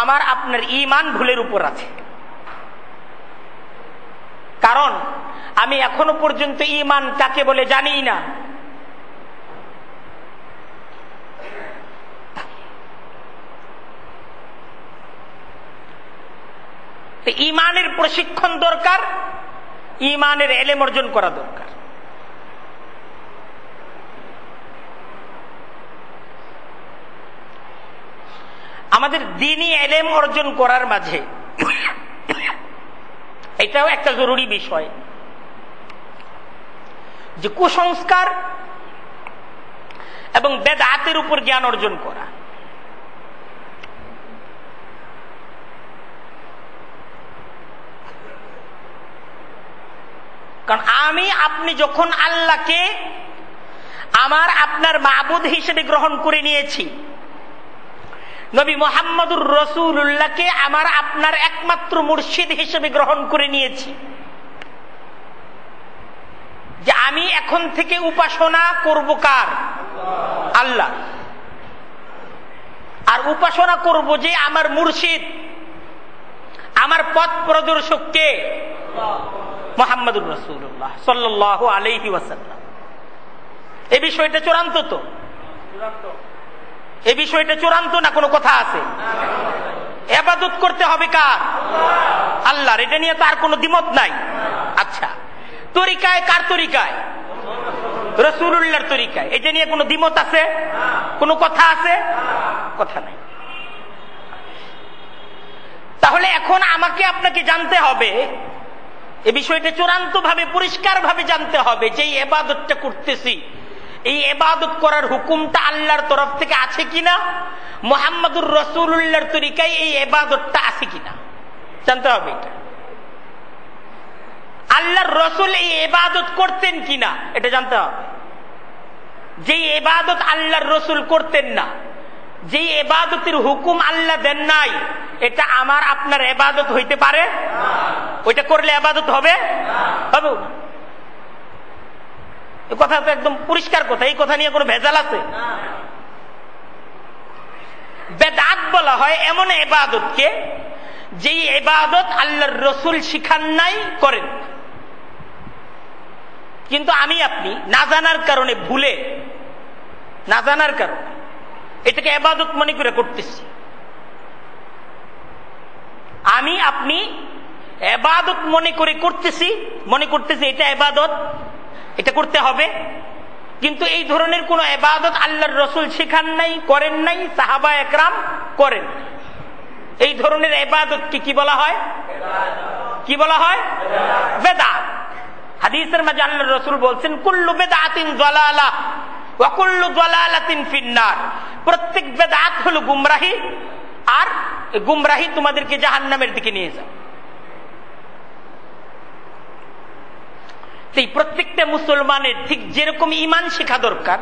আমার আপনার ঈমান ভুলের উপর আছে। কারণ আমি এখনো পর্যন্ত ঈমান কাকে বলে জানি না। ঈমানের প্রশিক্ষণ দরকার, ঈমানের ইলম অর্জন করা দরকার। আমাদের দ্বীনি ইলম অর্জন করার মাঝে এটাও একটা জরুরি বিষয় যে কুসংস্কার এবং বেদাতের উপর জ্ঞান অর্জন করা। কারণ আমি আপনি যখন আল্লাহকে আমার আপনার মাবুদ হিসেবে গ্রহণ করে নিয়েছি, নবী মুহাম্মদুর রাসূলুল্লাহকে আমার আপনার একমাত্র মুর্শিদ হিসেবে গ্রহণ করে নিয়েছি, যে আমি এখন থেকে উপাসনা করব কার? আল্লাহ। আর উপাসনা করব যে আমার মুর্শিদ, আমার পথ প্রদর্শক কে? মুহাম্মদুর রাসূলুল্লাহ সাল্লাল্লাহু আলাইহি ওয়াসাল্লাম। এই বিষয়টা চূড়ান্ত তো? এই বিষয়টা চূড়ান্ত না কোনো কথা আছে? ইবাদত করতে হবে কার? আল্লাহর। এটা নিয়ে তো আর কোনো দ্বিমত নাই। আচ্ছা, তরিকায় কার তরিকায়? রাসূলুল্লাহর তরিকায়। এটা নিয়ে কোনো দ্বিমত আছে? কোনো কথা আছে? কথা নাই। তাহলে এখন আমাকে আপনাকে জানতে হবে, এই বিষয়টা চূড়ান্ত ভাবে পরিষ্কার ভাবে জানতে হবে যে এই ইবাদতটা করতেছি, এই ইবাদত করার হুকুমটা আল্লাহর তরফ থেকে আছে কিনা, মুহাম্মদুর রাসূলুল্লাহর তরিকায় এই ইবাদতটা আছে কিনা জানতে হবে। এটা আল্লাহর রাসূল এই ইবাদত করতেন কিনা এটা জানতে হবে। যে ইবাদত আল্লাহর রাসূল করতেন না, যে ইবাদতের হুকুম আল্লাহ দেন নাই, এটা আমার আপনার ইবাদত হইতে পারে? ওইটা করলে ইবাদত হবে? হবে না। এই কথা তো একদম পরিষ্কার কথা, এই কথা নিয়ে কোনো ভেজাল আছে? বেদাত বলা হয় এমন ইবাদতকে যে ইবাদত আল্লাহর রাসূল শিখান নাই, করেন। কিন্তু আমি আপনি না জানার কারণে, ভুলে না জানার কারণে এটাকে ইবাদত মনে করে করতেছি। আমি আপনি ইবাদত মনে করে করতেছি, মনে করতেছি এটা ইবাদত, এটা করতে হবে। কিন্তু এই ধরনের কোন ইবাদত আল্লাহর রাসূল শিখান নাই, করেন নাই, সাহাবা একরাম করেন। এই ধরনের ইবাদতকে কি বলা হয়? কি বলা হয়? বেদাত। হাদিসের মাঝে আল্লাহর রাসূল বলছেন, কুল্লু বিদআতিন যালালাহ ওয়া কুল্লু যালালাতিন ফিন্নার। প্রত্যেক বেদাত হলো গুমরাহি, আর গুমরাহি তোমাদেরকে জাহান্নামের দিকে নিয়ে যাবে। এই প্রত্যেকটা মুসলমানের ঠিক যেরকম ঈমান শেখা দরকার,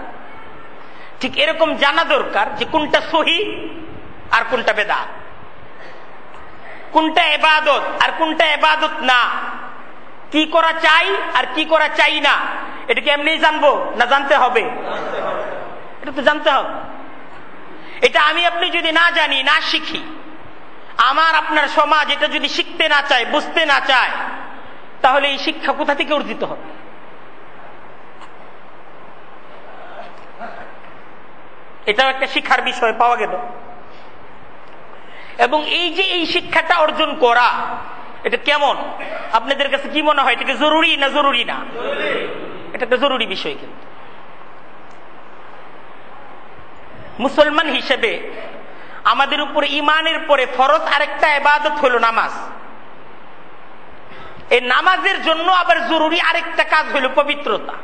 ঠিক এরকম জানা দরকার যে কোনটা সহিহ আর কোনটা বেদাত, কোনটা ইবাদত আর কোনটা ইবাদত না, কি করা চাই আর কি করা চাই না। এটা কি এমনি জানবো না জানতে হবে? এটা তো জানতে হবে। এটা আমি আপনি যদি না জানি, না শিখি, আমার আপনার সমাজ এটা যদি শিখতে না চায়, বুঝতে না চায়, তাহলে এই শিক্ষা কোথা থেকে অর্জিত হবে? এটাও একটা শিক্ষার বিষয় পাওয়া গেল। এবং এই যে এই শিক্ষাটা অর্জন করা, এটা কেমন আপনাদের কাছে কি মনে হয়? এটাকে জরুরি না জরুরি না? এটা একটা জরুরি বিষয়। কিন্তু মুসলমান হিসেবে আমাদের উপর ঈমানের পরে ফরজ আরেকটা ইবাদত হলো নামাজ। এই নামাজের জন্য আবার জরুরি আরেকটা কাজ হলো পবিত্রতা।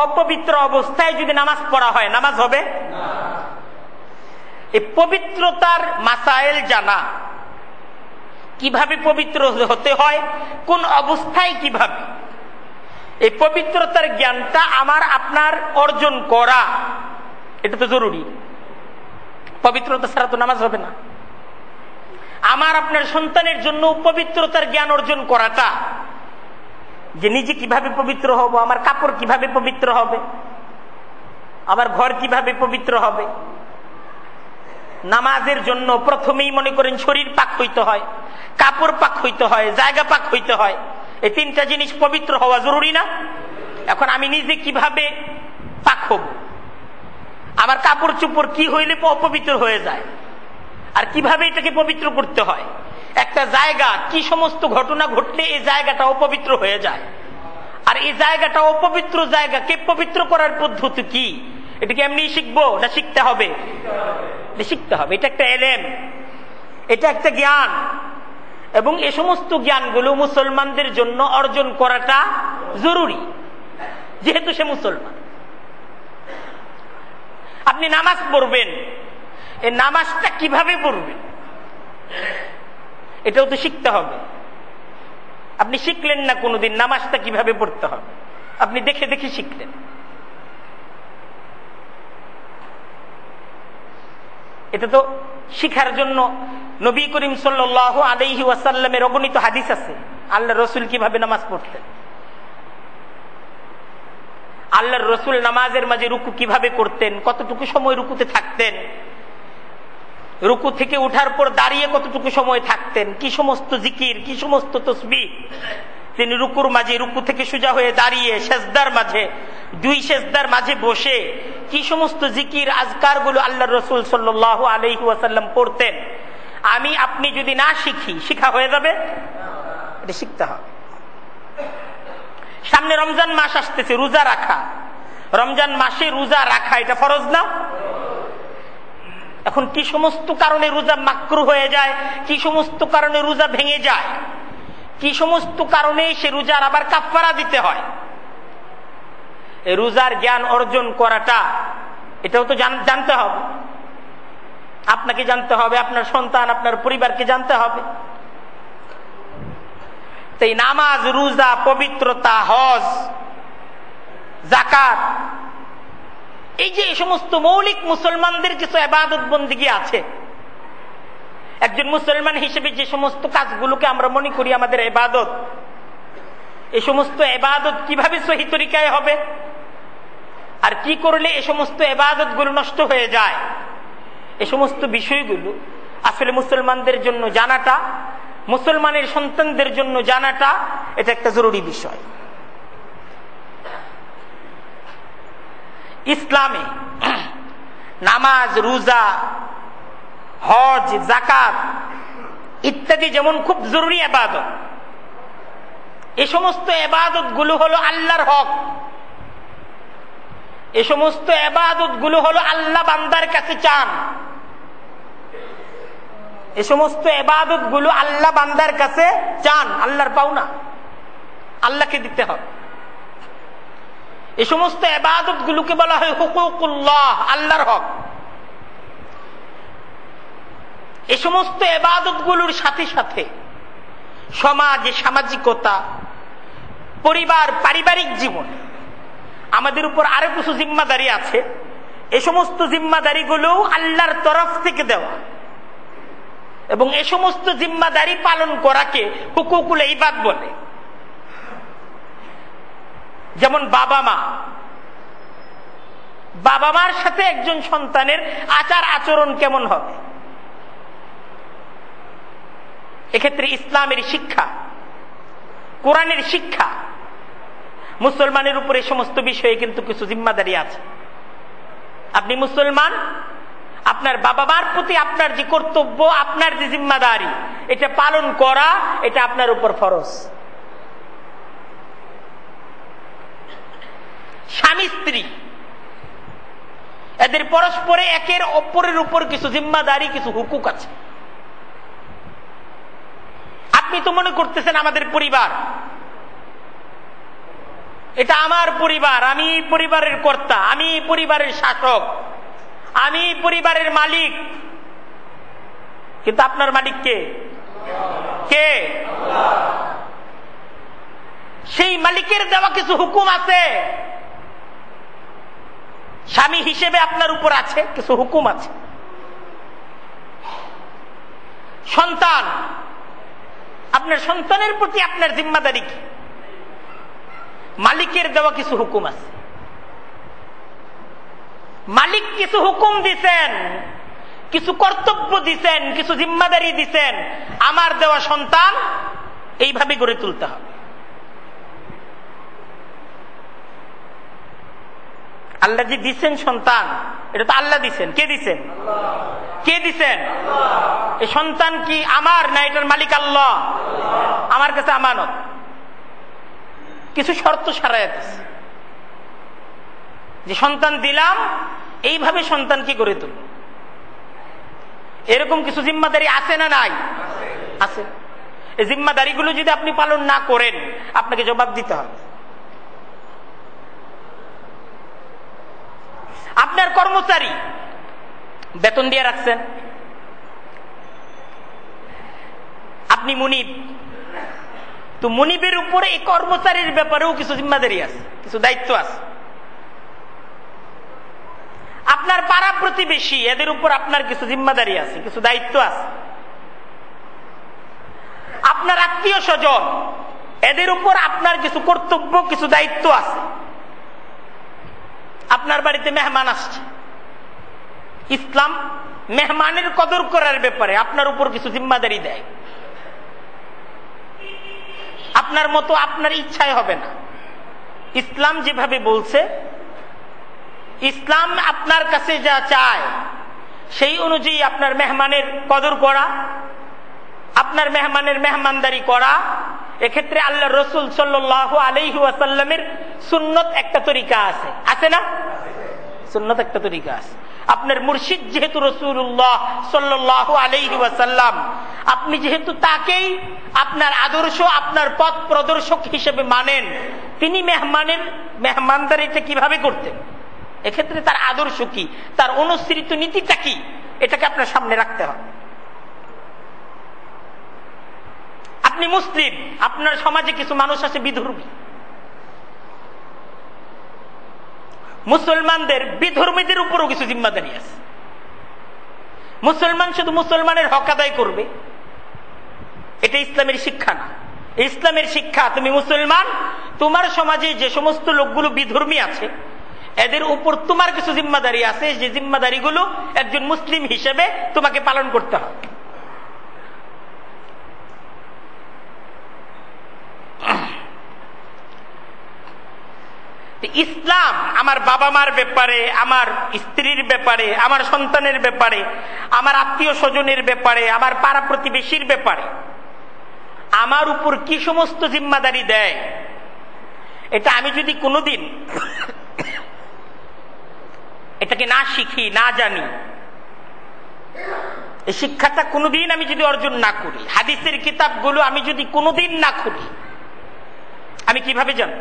অপবিত্র অবস্থায় যদি নামাজ পড়া হয়, নামাজ হবে না। এই পবিত্রতার মাসাইল জানা, কিভাবে পবিত্র হতে হয়, কোন অবস্থায় কিভাবে, এই পবিত্রতার জ্ঞানটা আমার আপনার অর্জন করা, এটা তো জরুরি। পবিত্রতা ছাড়া তো নামাজ হবে না। আমার আপনার সন্তানের জন্য পবিত্রতার জ্ঞান অর্জন করাটা, যে নিজে কিভাবে পবিত্র হব, আমার কাপড় কিভাবে পবিত্র হবে, আমার ঘর কিভাবে পবিত্র হবে। নামাজের জন্য প্রথমেই মনে করেন শরীর পাক হইতে হয়, কাপড় পাক হইতে হয়, জায়গা পাক হইতে হয়। এই তিনটা জিনিস পবিত্র হওয়া জরুরি না? এখন আমি নিজে কিভাবে পাক হব, আমার কাপড় চোপড় কি হইলে অপবিত্র হয়ে যায়, আর কিভাবে এটাকে পবিত্র করতে হয়, একটা জায়গা কি সমস্ত ঘটনা ঘটলে এই জায়গাটা অপবিত্র হয়ে যায়, আর এই জায়গাটা অপবিত্র জায়গাকে পবিত্র করার পদ্ধতি কি, এটাকে এমনি শিখবো না শিখতে হবে? শিখতে হবে। এটা একটা এলেম, এটা একটা জ্ঞান, এবং এ সমস্ত জ্ঞানগুলো মুসলমানদের জন্য অর্জন করাটা জরুরি, যেহেতু সে মুসলমান। আপনি নামাজ পড়বেন, এই নামাজটা কিভাবে পড়বেন এটাও তো শিখতে হবে। আপনি শিখলেন না কোনোদিন নামাজটা কিভাবে পড়তে হবে, আপনি দেখে দেখে শিখলেন। এটা তো শিখার জন্য নবী করিম সাল্লাল্লাহু আলাইহি ওয়াসাল্লামের অগণিত হাদিস আছে, আল্লাহ রসুল কিভাবে নামাজ পড়তেন। আল্লাহর রসুল নামাজের মাঝে রুকু কিভাবে করতেন, কতটুকু সময় রুকুতে থাকতেন, রুকু থেকে উঠার পর দাঁড়িয়ে কতটুকু সময় থাকতেন, কি সমস্ত জিকির, কি সমস্ত তাসবিহ তিনি রুকুর মাঝে, রুকু থেকে সোজা হয়ে দাঁড়িয়ে, সেজদার মাঝে, দুই সেজদার মাঝে বসে কি সমস্ত জিকির আজকার গুলো আল্লাহর রসুল সাল্লাল্লাহু আলাইহি ওয়াসাল্লাম পড়তেন, আমি আপনি যদি না শিখি, শিখা হয়ে যাবে? এটা শিখতে হবে। সামনে রমজান মাস আসতেছে, রোজা রাখা, রমজান মাসে রোজা রাখা এটা ফরজ না? এখন কি সমস্ত কারণে রোজা মাকরুহ হয়ে যায়, কি সমস্ত কারণে রোজা ভেঙে যায়, কি সমস্ত কারণে সে রোজার আবার কাফারা দিতে হয়, এই রোজার জ্ঞান অর্জন করাটা এটাও তো জানতে হবে। আপনাকে জানতে হবে, আপনার সন্তান, আপনার পরিবারকে জানতে হবে। তাই নামাজ, রোজা, পবিত্রতা, হজ, যাকাত, এই যে সমস্ত মৌলিক মুসলমানদের কিছু ইবাদত বন্দেগী আছে, একজন মুসলমান হিসেবে যে সমস্ত কাজগুলোকে আমরা মনে করি আমাদের ইবাদত, এই সমস্ত ইবাদত কিভাবে সহি তরিকায় হবে আর কি করলে এই সমস্ত ইবাদত গুলো নষ্ট হয়ে যায়, এই সমস্ত বিষয়গুলো আসলে মুসলমানদের জন্য জানাটা, মুসলমানের সন্তানদের জন্য জানাটা এটা একটা জরুরি বিষয়। ইসলামে নামাজ, রোজা, হজ, যাকাত ইত্যাদি যেমন খুব জরুরি ইবাদত, এই সমস্ত ইবাদত গুলো হলো আল্লাহর হক, এই সমস্ত ইবাদত গুলো হলো আল্লাহ বান্দার কাছে চান, এই সমস্ত ইবাদত গুলো আল্লাহ বান্দার কাছে চান, আল্লাহর পাওনা, আল্লাহকে দিতে হবে। এই সমস্ত ইবাদত গুলোকে বলা হয় হুকুকুল্লাহ, আল্লাহর হক। এই সমস্ত ইবাদত গুলোর সাথে সাথে সমাজে, সামাজিকতা, পরিবার, পারিবারিক জীবন আমাদের উপর আরো কিছু জিম্মাদারি আছে। এই সমস্ত জিম্মাদারি গুলো আল্লাহর তরফ থেকে দেওয়া, এবং এই সমস্ত জিম্মাদারি পালন করাকে হুকুকুল ইবাদ বলে। যেমন বাবা মা, বাবা মার সাথে একজন সন্তানের আচার আচরণ কেমন হবে, এক্ষেত্রে ইসলামের শিক্ষা, কোরআনের শিক্ষা, মুসলমানের উপরে সমস্ত বিষয়ে কিন্তু কিছু জিম্মাদারি আছে। আপনি মুসলমান, আপনার বাবা মার প্রতি আপনার যে কর্তব্য, আপনার যে জিম্মাদারি, এটা পালন করা, এটা আপনার উপর ফরজ। স্বামী স্ত্রী এদের পরস্পরে একের অপরের উপর কিছু জিম্মাদারি, কিছু হুকুক আছে। আপনি তো মনে করতেছেন আমাদের পরিবার, এটা আমার পরিবার, আমি পরিবারের কর্তা, আমি পরিবারের শাসক, আমি পরিবারের মালিক, কিন্তু আপনার মালিক কে? কে? সেই মালিকের দেওয়া কিছু হুকুম আছে, স্বামী হিসেবে আপনার উপর আছে কিছু হুকুম আছে। সন্তান, আপনার সন্তানের প্রতি আপনার জিম্মাদারি কি? মালিকের দেওয়া কিছু হুকুম আছে। মালিক কিছু হুকুম দিছেন, কিছু কর্তব্য দিছেন, কিছু জিম্মাদারি দিছেন, আমার দেওয়া সন্তান এইভাবে গড়ে তুলতে হবে। আল্লাহ যে দিছেন সন্তান, এটা তো আল্লাহ দিছেন। কে দিছেন? কে দিছেন? এই সন্তান কি আমার না এটার মালিক আল্লাহ? আমার কাছে আমানত। কিছু শর্ত সারায়াত আছে যে সন্তান দিলাম, এইভাবে সন্তানকে গড়ে তুলব। এরকম কিছু জিম্মাদারি আছে না নাই? আছে। এই জিম্মাদারিগুলো যদি আপনি পালন না করেন, আপনাকে জবাব দিতে হবে। আপনার কর্মচারী বেতন দিয়ে রাখছেন, আপনি মুনিব, তো মুনিবের উপরে এই কর্মচারীর ব্যাপারেও কিছু জিম্মাদারি আছে, কিছু দায়িত্ব আছে। আপনার পাড়া প্রতিবেশী, এদের উপর আপনার কিছু জিম্মাদারি আছে, কিছু দায়িত্ব আছে। আপনার আত্মীয় স্বজন, এদের উপর আপনার কিছু কর্তব্য, কিছু দায়িত্ব আছে। আপনার বাড়িতে মেহমান আসছে, ইসলাম মেহমানের কদর করার ব্যাপারে আপনার উপর কিছু জিম্মাদারি দেয়। আপনার মতো আপনার ইচ্ছায় হবে না। ইসলাম যেভাবে বলছে, ইসলাম আপনার কাছে যা চায় সেই অনুযায়ী আপনার মেহমানের কদর করা, আপনার মেহমানের মেহমানদারি করা, এক্ষেত্রে আল্লাহ রসুল সাল্লাল্লাহু আলাইহি ওয়াসাল্লামের সুন্নত একটা তরিকা আছে, আছে না? সুন্নত একটা তরিকা আছে। আপনার মুর্শিদ যেহেতু রাসূলুল্লাহ সাল্লাল্লাহু আলাইহি ওয়াসাল্লাম, আপনি যেহেতু তাকেই আপনার আদর্শ, আপনার পথ প্রদর্শক হিসেবে মানেন, তিনি মেহমানের মেহমানদারিটা কিভাবে করতেন, এক্ষেত্রে তার আদর্শ কি, তার অনুসৃত নীতিটা কি, এটাকে আপনার সামনে রাখতে হবে। আপনি মুসলিম, আপনার সমাজে কিছু মানুষ আছে বিধর্মী। মুসলমানদের বিধর্মীদের উপরও কিছু জিম্মাদারি আছে। মুসলমান শুধু মুসলমানের হক আদায় করবে, এটা ইসলামের শিক্ষা না। ইসলামের শিক্ষা, তুমি মুসলমান, তোমার সমাজে যে সমস্ত লোকগুলো বিধর্মী আছে এদের উপর তোমার কিছু জিম্মাদারি আছে, যে জিম্মাদারিগুলো একজন মুসলিম হিসেবে তোমাকে পালন করতে হবে। ইসলাম আমার বাবা মার ব্যাপারে, আমার স্ত্রীর ব্যাপারে, আমার সন্তানের ব্যাপারে, আমার আত্মীয় স্বজনের ব্যাপারে, আমার পাড়া প্রতিবেশীর ব্যাপারে আমার উপর কি সমস্ত জিম্মাদারি দেয়, এটা আমি যদি কোনোদিন এটাকে না শিখি, না জানি, এই শিক্ষাটা কোনোদিন আমি যদি অর্জন না করি, হাদিসের কিতাবগুলো আমি যদি কোনোদিন না খুলি, আমি কিভাবে জানব?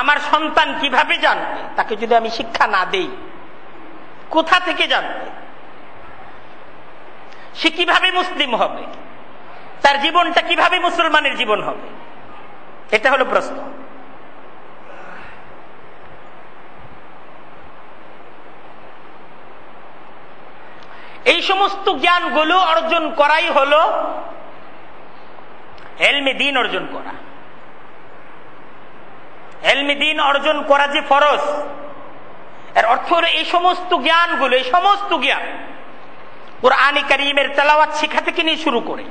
আমার সন্তান কিভাবে জানবে? তাকে যদি আমি শিক্ষা না দেই, কোথা থেকে জানবে? সে কিভাবে মুসলিম হবে? তার জীবনটা কিভাবে মুসলমানের জীবন হবে? এটা হলো প্রশ্ন। এই সমস্ত জ্ঞানগুলো অর্জন করাই হলো ইলমে দ্বীন অর্জন করা। ইলমে দ্বীন অর্জন করা যে ফরজ, এর অর্থ হলো এই সমস্ত জ্ঞানগুলো, এই সমস্ত জ্ঞান কুরআনে কারীমের তেলাওয়াত শিক্ষা থেকে নিয়ে শুরু করে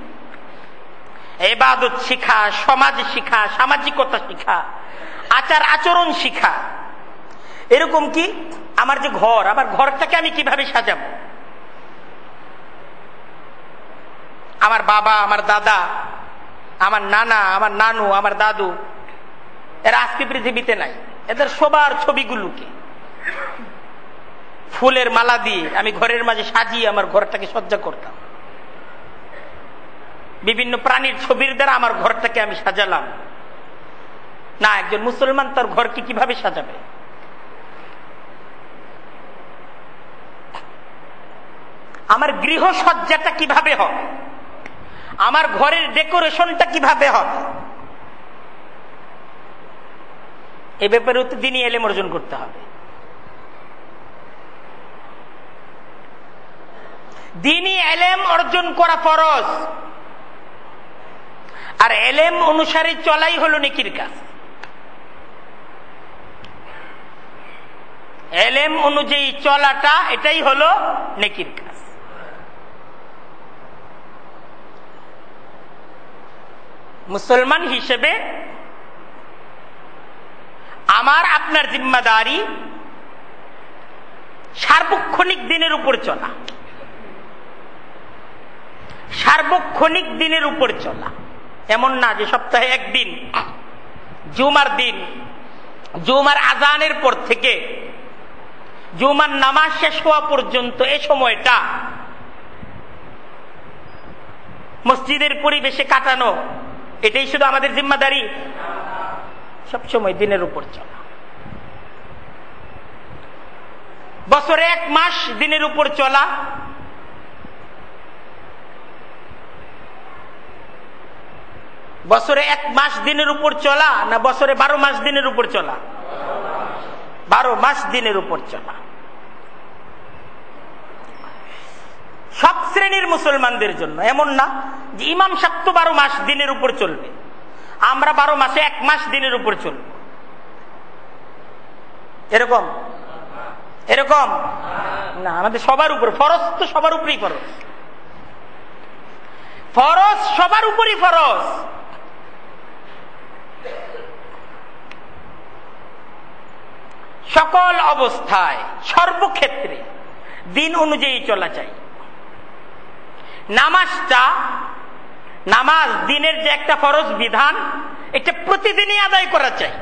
ইবাদত শিক্ষা, সমাজ শিক্ষা, সামাজিকতা শিক্ষা, আচার আচরণ শিক্ষা, এরকম কি আমার যে ঘর, আমার ঘরটাকে আমি কিভাবে সাজাবো, আমার বাবা, আমার দাদা, আমার নানা, আমার নানু, আমার দাদু, এরা আজকে পৃথিবীতে নাই, এদের সবার ছবিগুলোকে ফুলের মালা দিয়ে আমি ঘরের মাঝে সাজিয়ে আমার ঘরটাকে সজ্জা করতাম। বিভিন্ন প্রাণীর ছবির দ্বারা আমার ঘরটাকে আমি সাজালাম। না, একজন মুসলমান তার ঘরকে কিভাবে সাজাবে? আমার গৃহসজ্জাটা কিভাবে হবে? আমার ঘরের ডেকোরেশনটা কিভাবে হবে? এ ব্যাপারে দ্বীনি ইলম অর্জন করতে হবে। দ্বীনি ইলম অর্জন করা ফরজ, আর ইলম অনুসারে চলাই হলো নেকির কাজ। ইলম অনুযায়ী চলাটা এটাই হলো নেকির কাজ। মুসলমান হিসেবে আমার আপনার জিম্মাদারি সার্বক্ষণিক দিনের উপর চলা, সার্বক্ষণিক দিনের উপর চলা। এমন না যে সপ্তাহে একদিন, জুমার দিন, জুমার আজানের পর থেকে জুমার নামাজ শেষ হওয়া পর্যন্ত এই সময়টা মসজিদের পরিবেশে কাটানো, এটাই শুধু আমাদের জিম্মাদারি। সবসময় দিনের উপর চলা। বছরে 1 মাস দিনের উপর চলা, বছরে 1 মাস দিনের উপর চলা, না বছরে 12 মাস দিনের উপর চলা? 12 মাস দিনের উপর চলা। সব শ্রেণীর মুসলমানদের জন্য। এমন না যে ইমাম সাহেব তো 12 মাস দিনের উপর চলবে, আমরা 12 মাসে 1 মাস দিনের উপর চলব, এরকম এরকম না। আমাদের সবার উপর ফরজ, তো সবার উপরেই ফরজ, ফরজ সবার উপরই ফরজ। সকল অবস্থায় সর্বক্ষেত্রে দিন অনুযায়ী চলা চাই। নামাজটা, নামাজ দিনের যে একটা ফরজ বিধান, এটা প্রতিদিনই আদায় করা চাই,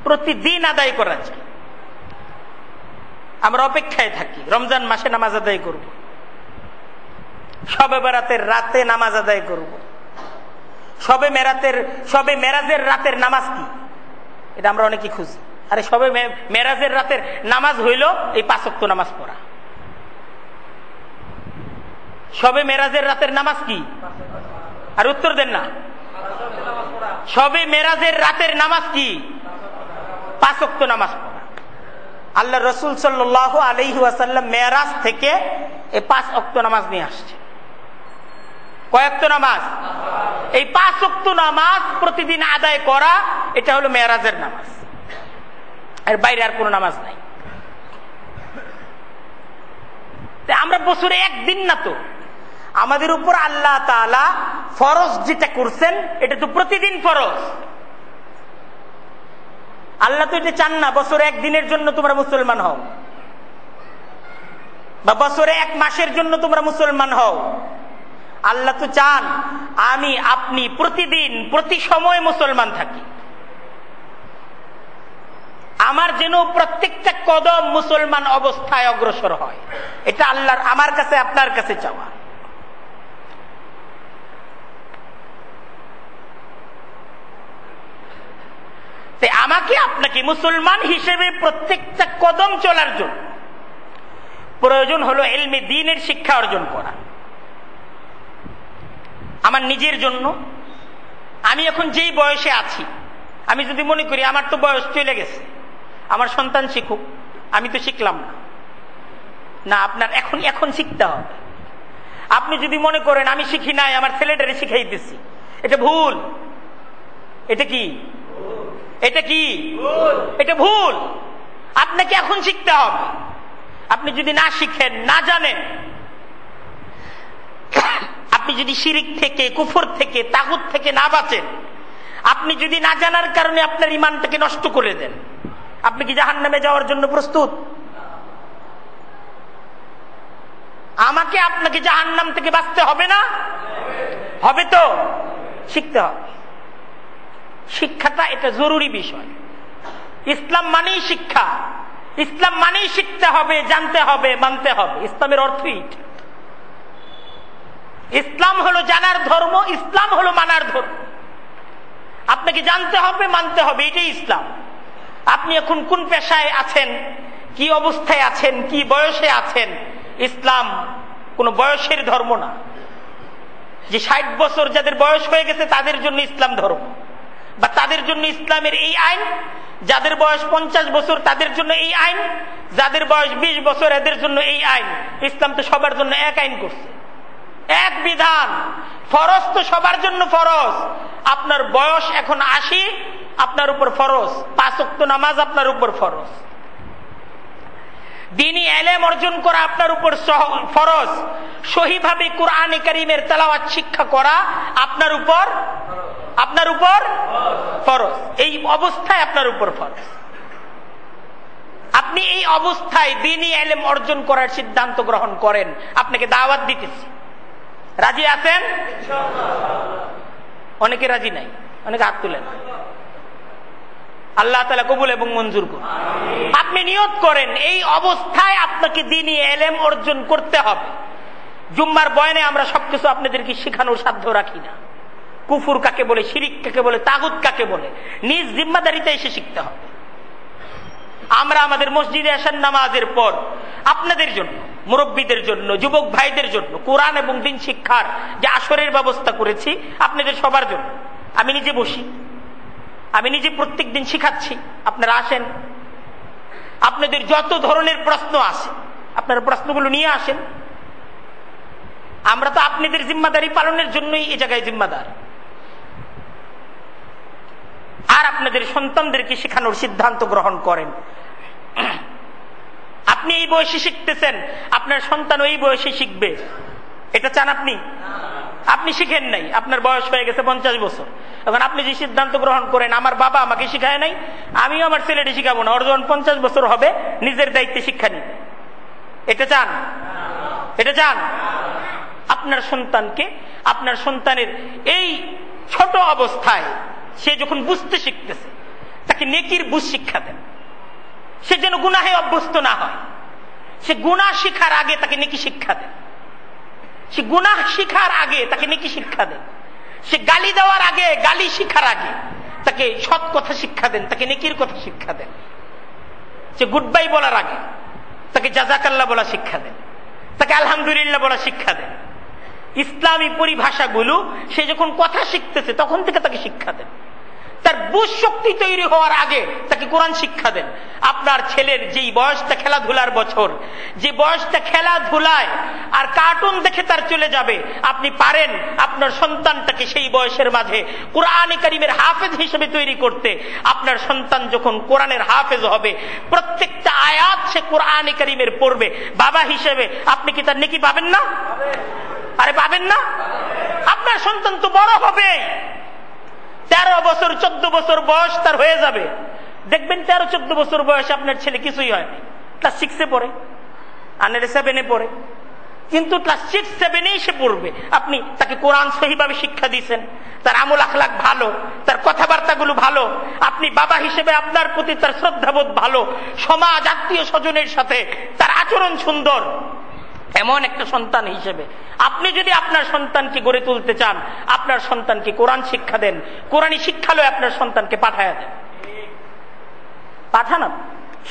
প্রতিদিন আদায় করা চাই। আমরা অপেক্ষায় থাকি রমজান মাসে নামাজ আদায় করব, শবে বরাতের রাতে নামাজ আদায় করব, শবে মেরাজের রাতের নামাজ কি, এটা আমরা অনেকে খুঁজি। আরে শবে মেরাজের রাতের নামাজ হইল এই 5 ওয়াক্ত নামাজ পড়া। শবে মেরাজের রাতের নামাজ কি? আর উত্তর দেন না। শবে মেরাজের রাতের নামাজ কি? 5 ওয়াক্ত নামাজ পড়া। আল্লাহ রসুল সাল্লাল্লাহু আলাইহি ওয়াসাল্লাম মেরাজ থেকে এই 5 ওয়াক্ত নামাজ নিয়ে আসছে। কয় ওয়াক্ত নামাজ? এই 5 ওয়াক্ত নামাজ প্রতিদিন আদায় করা, এটা হলো মেরাজের নামাজ। এর বাইরে আর কোন নামাজ নাই। আমরা বছরে একদিন না, তো আমাদের উপর আল্লাহ তাআলা ফরজ যেটা করছেন এটা তো প্রতিদিন ফরজ। আল্লাহ তো এটা চান না বছরে একদিনের জন্য তোমরা মুসলমান হও, বা বছরে 1 মাসের জন্য তোমরা মুসলমান হও। আল্লাহ তো চান আমি আপনি প্রতিদিন প্রতি সময় মুসলমান থাকি। আমার যেন প্রত্যেকটা কদম মুসলমান অবস্থায় অগ্রসর হয়, এটা আল্লাহর আমার কাছে আপনার কাছে চাওয়া। আমাকে আপনাকে মুসলমান হিসেবে প্রত্যেকটা কদম চলার জন্য প্রয়োজন হলো ইলমে দ্বীনের শিক্ষা অর্জন করা। আমার নিজের জন্য, আমি এখন যেই বয়সে আছি, আমি যদি মনে করি আমার তো বয়স চলে গেছে, আমার সন্তান শিখুক, আমি তো শিখলাম না, না, আপনার এখন শিখতে হবে। আপনি যদি মনে করেন আমি শিখি নাই, আমার ছেলেটারে শিখাইতেছি, এটা ভুল। এটা কি? এটা কি? এটা ভুল। আপনাকে এখন শিখতে হবে। আপনি যদি না শিখেন, না জানেন, আপনি যদি শিরিক থেকে, কুফর থেকে, তাগুত থেকে না বাঁচেন, আপনি যদি না জানার কারণে আপনার ঈমানটাকে নষ্ট করে দেন, আপনি কি জাহান্নামে যাওয়ার জন্য প্রস্তুত? আমাকে আপনাকে জাহান্নাম থেকে বাঁচতে হবে না? হবে তো। শিখতে হবে। শিক্ষাটা এটা জরুরি বিষয়। ইসলাম মানেই শিক্ষা, ইসলাম মানেই শিখতে হবে, জানতে হবে, মানতে হবে। ইসলামের অর্থই ইসলাম হলো জানার ধর্ম, ইসলাম হলো মানার ধর্ম। আপনাকে জানতে হবে, মানতে হবে, এটাই ইসলাম। আপনি এখন কোন পেশায় আছেন, কি অবস্থায় আছেন, কি বয়সে আছেন, ইসলাম কোন বয়সের ধর্ম না। যে 60 বছর যাদের বয়স হয়ে গেছে তাদের জন্য ইসলাম ধর্ম, বা তাদের জন্য ইসলামের এই আইন। যাদের বয়স 50 বছর তাদের জন্য এই আইন, যাদের বয়স 20 বছর এদের জন্য এই আইন। ইসলাম তো সবার জন্য এক আইন করছে, এক বিধান। ফরজ তো সবার জন্য ফরজ। আপনার বয়স এখন 80, আপনার উপর ফরজ 5 ওয়াক্ত নামাজ, আপনার উপর ফরজ। দ্বীনি ইলম অর্জন করা আপনার উপর ফরজ। সহিভাবে কুরআনে কারীমের তেলাওয়াত শিক্ষা করা আপনার উপর ফরজ। এই অবস্থায় আপনার উপর ফরজ। আপনি এই অবস্থায় দ্বীনি ইলম অর্জন করার সিদ্ধান্ত গ্রহণ করেন, আপনাকে দাওয়াত দিতেছি। রাজি আছেন? অনেকে রাজি নাই, অনেকে হাত তুলেন। আল্লাহ তাআলা কবুল এবং মঞ্জুর করুন। আপনি নিয়ত করেন এই অবস্থায় আপনাকে দ্বীনি ইলম অর্জন করতে হবে। জুম্মার বয়ানে আমরা সবকিছু আপনাদেরকে শেখানোর সাধ্য রাখি না। কুফর কাকে বলে, শিরিক কাকে বলে, তাগুত কাকে বলে, নিজ জিম্মাদারিতে এসে শিখতে হবে। আমরা আমাদের মসজিদে আসার নামাজের পর আপনাদের জন্য, মুরব্বীদের জন্য, যুবক ভাইদের জন্য কোরআন এবং দ্বীন শিক্ষার যে আসরের ব্যবস্থা করেছি আপনাদের সবার জন্য। আমি নিজে বসি, আমি নিজে প্রত্যেক দিন শিখাচ্ছি। আপনারা আসেন, আপনাদের যত ধরনের প্রশ্ন আসে আপনারা প্রশ্নগুলো নিয়ে আসেন। আমরা তো আপনাদের জিম্মাদারি পালনের জন্যই এই জায়গায় জিম্মাদার। আর আপনাদের সন্তানদেরকে শেখানোর সিদ্ধান্ত গ্রহণ করেন। আপনি এই বয়সে শিখতেছেন, আপনার সন্তান ওই বয়সে শিখবে, এটা চান আপনি? আপনি শিখেন নাই, আপনার বয়স হয়ে গেছে 50 বছর। এখন আপনি যে সিদ্ধান্ত গ্রহণ করেন, আমার বাবা আমাকে শিখায় নাই, আমিও আমার ছেলেটি শিখাবো না, ওর যখন 50 বছর হবে নিজের দায়িত্বে শিক্ষা নিবে, এটা চান? এটা চান? আপনার সন্তানকে, আপনার সন্তানের এই ছোট অবস্থায় সে যখন বুঝতে শিখতেছে, তাকে নেকির বুঝ শিক্ষা দেন, সে যেন গুনাহে অভ্যস্ত না হয়। সে গুনাহ শিখার আগে তাকে নেকি শিক্ষা দেন, সে গুনাহ শিখার আগে তাকে নেকি শিক্ষা দেন, সে গালি দেওয়ার আগে, গালি শিখার আগে তাকে সৎ কথা শিক্ষা দেন, তাকে নেকির কথা শিক্ষা দেন। সে গুড বাই বলার আগে তাকে জাযাকাল্লাহ বলা শিক্ষা দেন, তাকে আলহামদুলিল্লাহ বলা শিক্ষা দেন। ইসলামী পরিভাষাগুলো সে যখন কথা শিখতেছে তখন থেকে তাকে শিক্ষা দেন। তার বুঝ শক্তি তৈরি হওয়ার আগে তাকে কোরআন শিক্ষা দেন। আপনার ছেলের যেই বয়সটা খেলাধুলার বছর, যে বয়সটা খেলাধুলায় আর কার্টুন দেখে তার চলে যাবে, আপনি পারেন আপনার সন্তানটাকে সেই বয়সের মাঝে কোরআন কারীমের হাফেজ হিসেবে তৈরি করতে। আপনার সন্তান যখন কোরআনের হাফেজ হবে, প্রত্যেকটা আয়াত সে কোরআন কারীমের পড়বে, বাবা হিসেবে আপনি কি তার নেকি পাবেন না? আরে পাবেন না? আপনার সন্তান তো বড় হবে, 13 বছর 14 বছর বয়স তার হয়ে যাবে, দেখবেন 13-14 বছর বয়সে আপনার ছেলে কিছুই হয় না, ক্লাস 6-এ পড়ে, আনের 7-এ পড়ে, কিন্তু ক্লাস 6-7-এই সে পড়বে। আপনি তাকে কোরআন সহিভাবে শিক্ষা দিয়েছেন, তার আমল আখলাক ভালো, তার কথাবার্তাগুলো ভালো, আপনি বাবা হিসেবে আপনার প্রতি তার শ্রদ্ধাবোধ ভালো, সমাজ আত্মীয় স্বজনের সাথে তার আচরণ সুন্দর, এমন একটা সন্তান হিসেবে আপনি যদি আপনার সন্তানকে গড়ে তুলতে চান, আপনার সন্তানকে কোরআন শিক্ষা দেন, কোরআনী শিক্ষালয়ে আপনার সন্তানকে পাঠায়া দেন। পাঠান,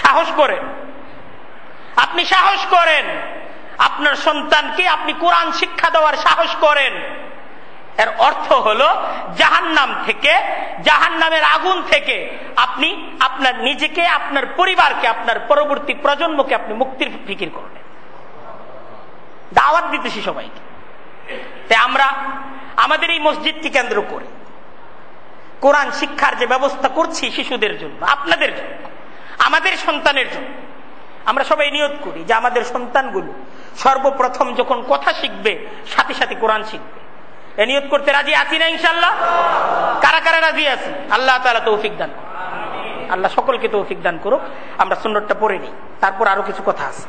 সাহস করেন, আপনি সাহস করেন, আপনার সন্তানকে আপনি কোরআন শিক্ষা দেওয়ার সাহস করেন। এর অর্থ হলো জাহান্নাম থেকে, জাহান্নামের আগুন থেকে আপনি আপনার নিজেকে, আপনার পরিবারকে, আপনার পরবর্তী প্রজন্মকে আপনি মুক্তির ফিকির করবেন। দাওয়াত দিতেছি সবাইকে। তাই আমরা আমাদের এই মসজিদকে কেন্দ্র করে কোরআন শিক্ষার যে ব্যবস্থা করছি শিশুদের জন্য, আপনাদের জন্য, আমাদের সন্তানের জন্য, আমরা সবাই নিয়ত করি যে আমাদের সন্তানগুলো সর্বপ্রথম যখন কথা শিখবে সাথে সাথে কোরআন শিখবে। এ নিয়ত করতে রাজি আছি না ইনশাআল্লাহ? কারা কারা রাজি আছি? আল্লাহ তাআলা তৌফিক দান, আল্লাহ সকলকে তৌফিক দান করুক। আমরা সুন্নতটা পড়ে নিই, তারপর আরো কিছু কথা আছে।